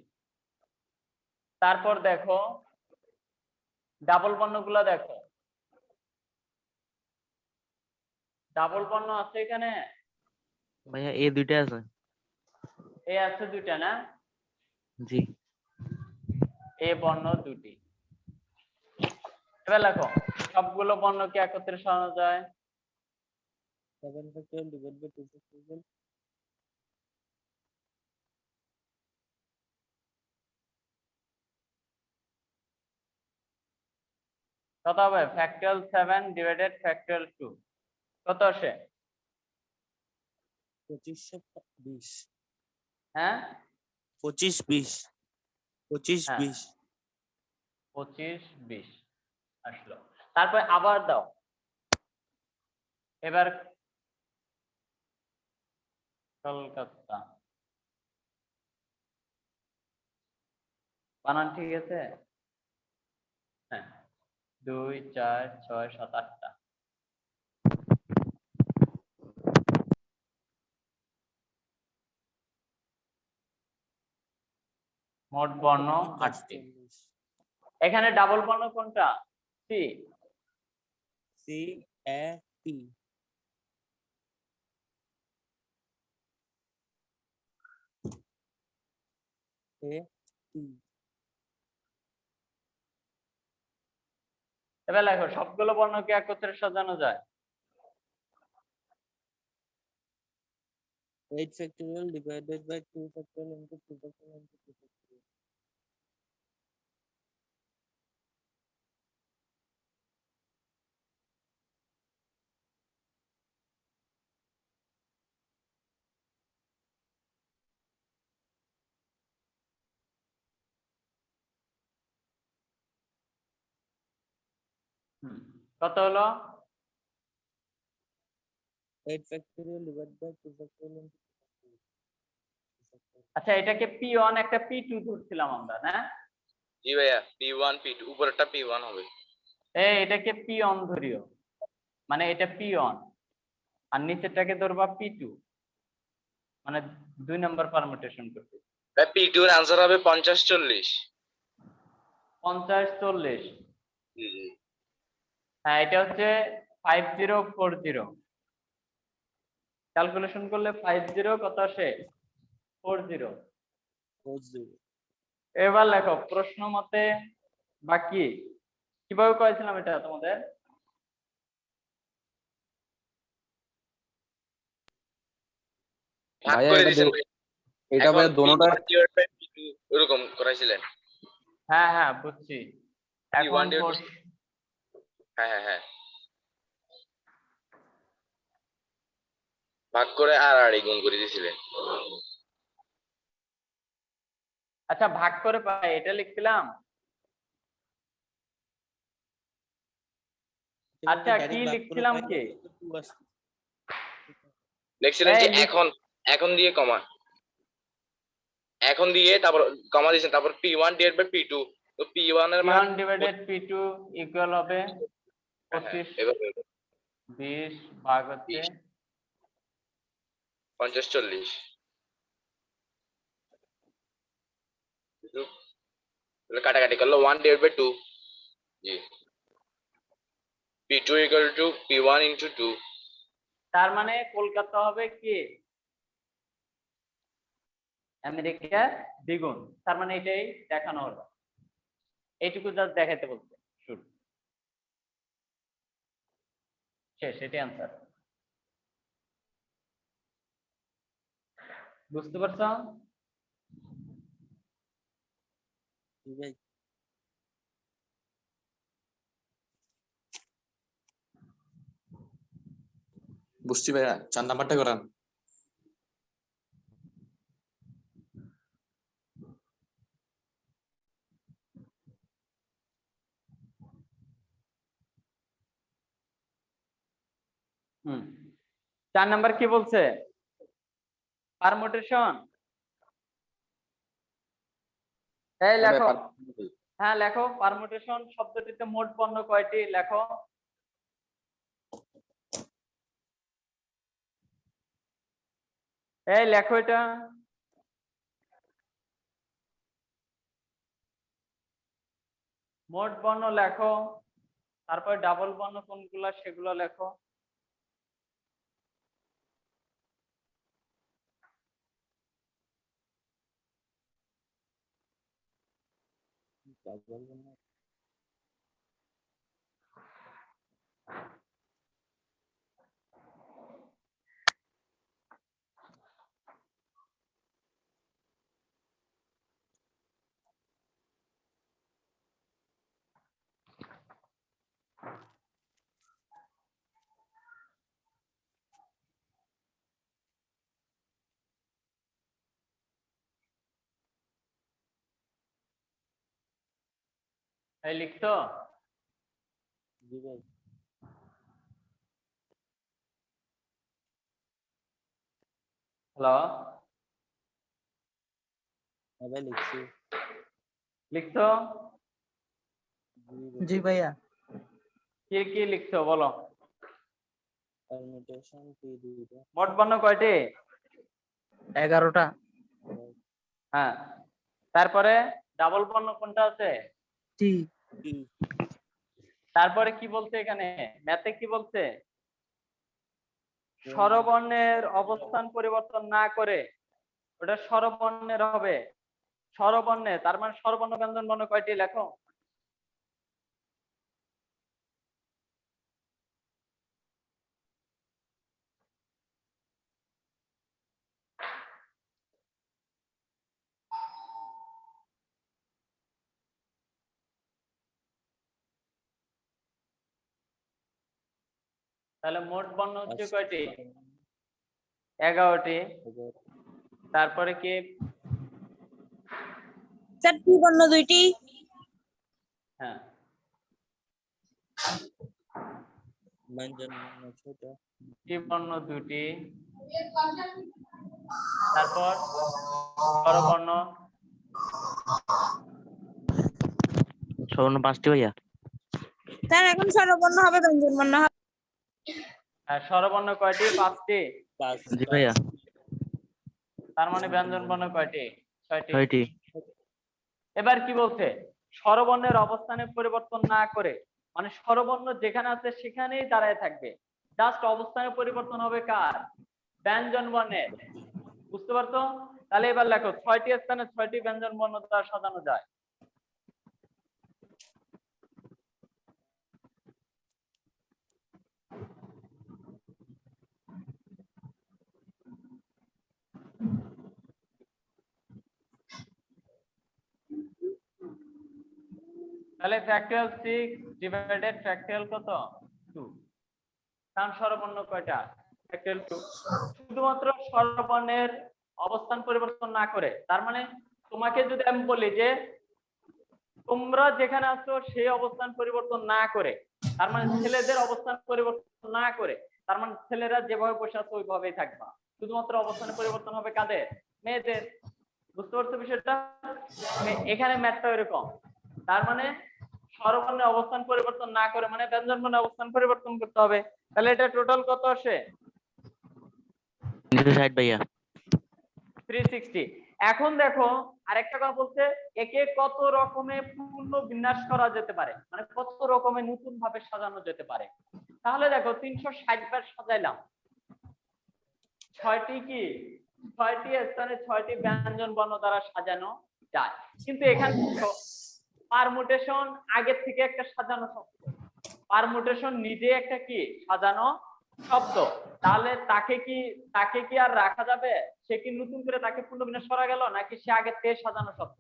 [SPEAKER 2] তারপর দেখো ডাবল বর্ণগুলো দেখো, ডাবল বর্ণ আছে এখানে,
[SPEAKER 5] ভাইয়া এই দুইটা আছে।
[SPEAKER 2] এই আছে 2টা না?
[SPEAKER 5] জি।
[SPEAKER 2] এ বর্ণ 2টি। এবার লেখো সবগুলো বর্ণকে একত্রে সাজানো যায়।
[SPEAKER 5] 7 factorial divided by 2 factorial
[SPEAKER 2] কত হবে? ফ্যাক্টরিয়াল 7 ডিভাইডেড ফ্যাক্টরিয়াল 2 কত আসে?
[SPEAKER 5] 2520।
[SPEAKER 2] হ্যাঁ
[SPEAKER 5] 25 20 25
[SPEAKER 2] হ্যাঁ
[SPEAKER 5] 20
[SPEAKER 2] 25 20 আসলো। তারপর আবার দাও, এবার কলকাতা বানান ঠিক আছে? হ্যাঁ 2 4 6 7 8টা। মোট বর্ণ 8টি। এখানে ডাবল বর্ণ কোনটা? সি।
[SPEAKER 5] সি এ টি। এ টি।
[SPEAKER 2] এবার লেখো সবগুলো বর্ণকে একত্রে সাজানো যায়।
[SPEAKER 5] 8 factorial divided by 2 factorial into 2 factorial into 2 factorial.
[SPEAKER 2] কত হলো?
[SPEAKER 5] 8 factorial divided by 2 factorial into 2 factorial.
[SPEAKER 2] আচ্ছা এটাকে P1 একটা P2 ধরছিলাম আমরা, না?
[SPEAKER 1] জি ভাইয়া P1 P2 উপরেরটা P1 হবে।
[SPEAKER 2] এটাকে P1 ধরিও, মানে এটা P1 আর নিচেরটাকে ধরবা P2, মানে 2 নাম্বার পারমুটেশন করতে।
[SPEAKER 1] ভাই P2 এর आंसर হবে 50 40।
[SPEAKER 2] 50 40।
[SPEAKER 1] জি জি।
[SPEAKER 2] হ্যাঁ এটা হচ্ছে 5040। ক্যালকুলেশন করলে 50 কত আসে? 40।
[SPEAKER 5] 40
[SPEAKER 2] এবার লেখো প্রশ্ন মতে বাকি কিভাবে করেছিলাম এটা তোমাদের?
[SPEAKER 1] ভাগ
[SPEAKER 7] ভাইয়া
[SPEAKER 1] করে
[SPEAKER 7] এটা
[SPEAKER 1] দিয়েছেন।
[SPEAKER 7] এটা ভাইয়া দোনোটা
[SPEAKER 1] P2 এরকম করাইছিলেন।
[SPEAKER 2] হ্যাঁ হ্যাঁ বুঝছি। এখন
[SPEAKER 1] হ্যাঁ হ্যাঁ হ্যাঁ ভাগ করে আর গুণ করে দিয়েছিলেন।
[SPEAKER 2] আচ্ছা ভাগ করে পাই এটা লিখছিলাম। আচ্ছা কি লিখছিলাম কি?
[SPEAKER 1] লিখছিলেন যে এখন দিয়ে কমা, এখন দিয়ে তারপর কমা দিয়েছেন, তারপর P1 ডিভাইডেড বাই P2, তো P1 এর মান
[SPEAKER 2] P1 ডিভাইডেড P2 ইকুয়াল হবে 25 20 ভাগ হচ্ছে
[SPEAKER 1] 50 40। কাটাকাটি করলো 1 ডিভাইডেড বাই 2। জি P2 equal to P1 into 2।
[SPEAKER 2] তার মানে কলকাতা হবে কি আমেরিকা দ্বিগুণ, তার মানে এটাই দেখানো হলো। এইটুকু জাস্ট দেখাইতে বলছে, শুরু শেষ, এটাই आंसर। বুঝতে পারছো?
[SPEAKER 9] বুঝছি ভাইয়া, 4 নাম্বারটা করান।
[SPEAKER 2] হুম 4 নাম্বার কি বলছে? পারমুটেশন। এই লেখো, হ্যাঁ লেখো পারমুটেশন শব্দটিতে মোট পণ্য কয়টি লেখো। এই লেখো এটা। মোট বর্ণ লেখো, তারপর ডাবল বর্ণ কোনগুলা সেগুলো লেখো। এই লিখছো? হ্যালো লিখছো?
[SPEAKER 3] জি ভাইয়া।
[SPEAKER 2] কি কি লিখছো বলো?
[SPEAKER 5] পারমুটেশন P2
[SPEAKER 2] মোট বর্ণ কয়টি?
[SPEAKER 3] 11টা।
[SPEAKER 2] হ্যাঁ তারপরে ডাবল বর্ণ কোনটা আছে?
[SPEAKER 3] টি।
[SPEAKER 2] তারপরে কি বলছে এখানে ম্যাথে কি বলছে? স্বরবর্ণের অবস্থান পরিবর্তন না করে ওটা স্বরবর্ণের হবে। স্বরবর্ণে তার মানে স্বরবর্ণ ব্যঞ্জন বর্ণ কয়টি লেখো? তাহলে মোট বর্ণ হচ্ছে কয়টি? 11টি। তারপরে কি?
[SPEAKER 6] স্যার টি বর্ণ 2টি।
[SPEAKER 2] হ্যাঁ
[SPEAKER 5] ব্যঞ্জন বর্ণ ছোট,
[SPEAKER 2] টি বর্ণ দুটি, তারপর স্বরবর্ণ
[SPEAKER 3] স্বর্ণ 5টি ভাইয়া।
[SPEAKER 6] স্যার এখন স্বরবর্ণ হবে ব্যঞ্জন বর্ণ হবে?
[SPEAKER 2] স্বরবর্ণ কয়টি? 5টি।
[SPEAKER 5] 5
[SPEAKER 3] জি ভাইয়া।
[SPEAKER 2] তার মানে ব্যঞ্জন বর্ণ কয়টি? 6টি।
[SPEAKER 3] 6টি।
[SPEAKER 2] এবার কি বলছে? স্বরবর্ণের অবস্থানে পরিবর্তন না করে, মানে স্বরবর্ণ যেখানে আছে সেখানেই দাঁড়ায় থাকবে, জাস্ট অবস্থানে পরিবর্তন হবে কার? ব্যঞ্জন বর্ণের। বুঝতে পারছো? তাহলে এবার লেখো 6টি স্থানে 6টি ব্যঞ্জন বর্ণ দ্বারা সাজানো যায়। তাহলে ফ্যাক্টরিয়াল 6 ডিভাইডেড ফ্যাক্টরিয়াল কত? 2। কারণ স্বরবর্ণ কয়টা? ফ্যাক্টরিয়াল 2। শুধুমাত্র স্বরবর্ণের অবস্থান পরিবর্তন না করে, তার মানে তোমাকে যদি আমি বলি যে তোমরা যেখানে আছো সেই অবস্থান পরিবর্তন না করে, তার মানে ছেলেদের অবস্থান পরিবর্তন না করে, তার মানে ছেলেরা যেভাবে বসে আছে ওইভাবেই থাকবা, শুধুমাত্র অবস্থানে পরিবর্তন হবে কাদের? মেয়েদের। বুঝতে পারছো বিষয়টা? এখানে ম্যাথটা এরকম। তার মানে স্বরবর্ণের অবস্থান পরিবর্তন না করে, মানে ব্যঞ্জন বর্ণের অবস্থান পরিবর্তন করতে হবে। তাহলে এটা টোটাল কত আসে?
[SPEAKER 3] 360 ভাইয়া।
[SPEAKER 2] 360। এখন দেখো আরেকটা কথা বলছে, একে কত রকমের পূর্ণ বিন্যাস করা যেতে পারে, মানে কত রকমের নতুন ভাবে সাজানো যেতে পারে। তাহলে দেখো 360 বার সাজাইলাম, 6টি কি? 6টি স্থানে 6টি ব্যঞ্জন বর্ণ দ্বারা সাজানো যায়। কিন্তু এখানে পারমুটেশন আগের থেকে একটা সাজানো শব্দ, পারমুটেশন নিজে একটা কি? সাজানো শব্দ। তাহলে তাকে কি আর রাখা যাবে? সে কি নতুন করে তাকে পূর্ণবিন্যাস করা গেল, নাকি সে আগের থেকে সাজানো শব্দ?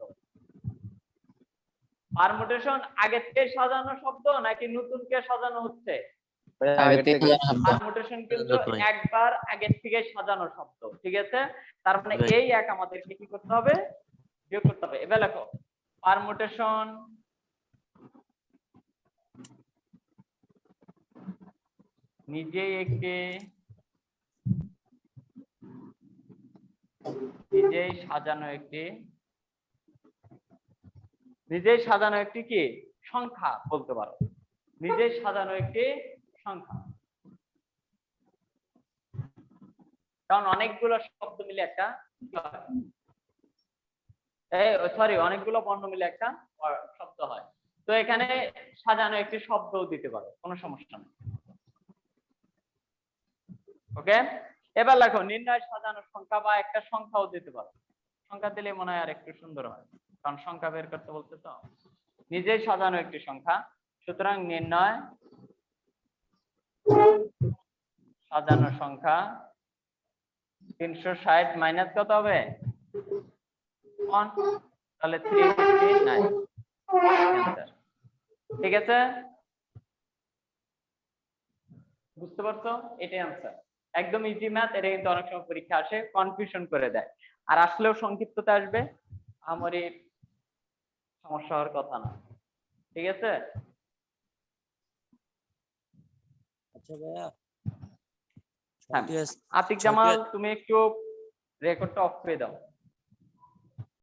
[SPEAKER 2] পারমুটেশন আগের থেকে সাজানো শব্দ নাকি নতুন করে সাজানো হচ্ছে? পারমুটেশন কিন্তু একবার আগের থেকে সাজানো শব্দ, ঠিক আছে? তার মানে এই এক আমাদেরকে কি করতে হবে? বিয়োগ করতে হবে। এবার লেখো পারমুটেশন নিজেই সাজানো একটি কি? সংখ্যা বলতে পারো, নিজেই সাজানো একটি সংখ্যা। কারণ অনেকগুলো শব্দ মিলে একটা অনেকগুলো বর্ণ মিলে একটা শব্দ হয়। তো এখানে সাজানো একটি শব্দও দিতে পারো, কোনো সমস্যা নেই। ওকে, এবার লেখো নির্ণয় সাজানো সংখ্যা, বা একটা সংখ্যাও দিতে পারো। সংখ্যা দিলে মনে হয় আর একটু সুন্দর হয়, কারণ সংখ্যা বের করতে বলতে তো। নিজেই সাজানো একটি সংখ্যা, সুতরাং নির্ণয় সাজানো সংখ্যা 360 মাইনাস কত হবে? 1। তাহলে 359। ঠিক আছে, বুঝতে পারছো? এটাই আনসার। একদম ইজি ম্যাথ। এটা কিন্তু অনেক সময় পরীক্ষা আসে কনফিউশন করে দেয়, আর আসলেও সংক্ষিপ্ততা আসবে, আমারই সমস্যা হওয়ার কথা না। ঠিক আছে?
[SPEAKER 5] আচ্ছা ভাইয়া,
[SPEAKER 2] আতিক জামাল, তুমি একটু রেকর্ডটা অফ করে দাও।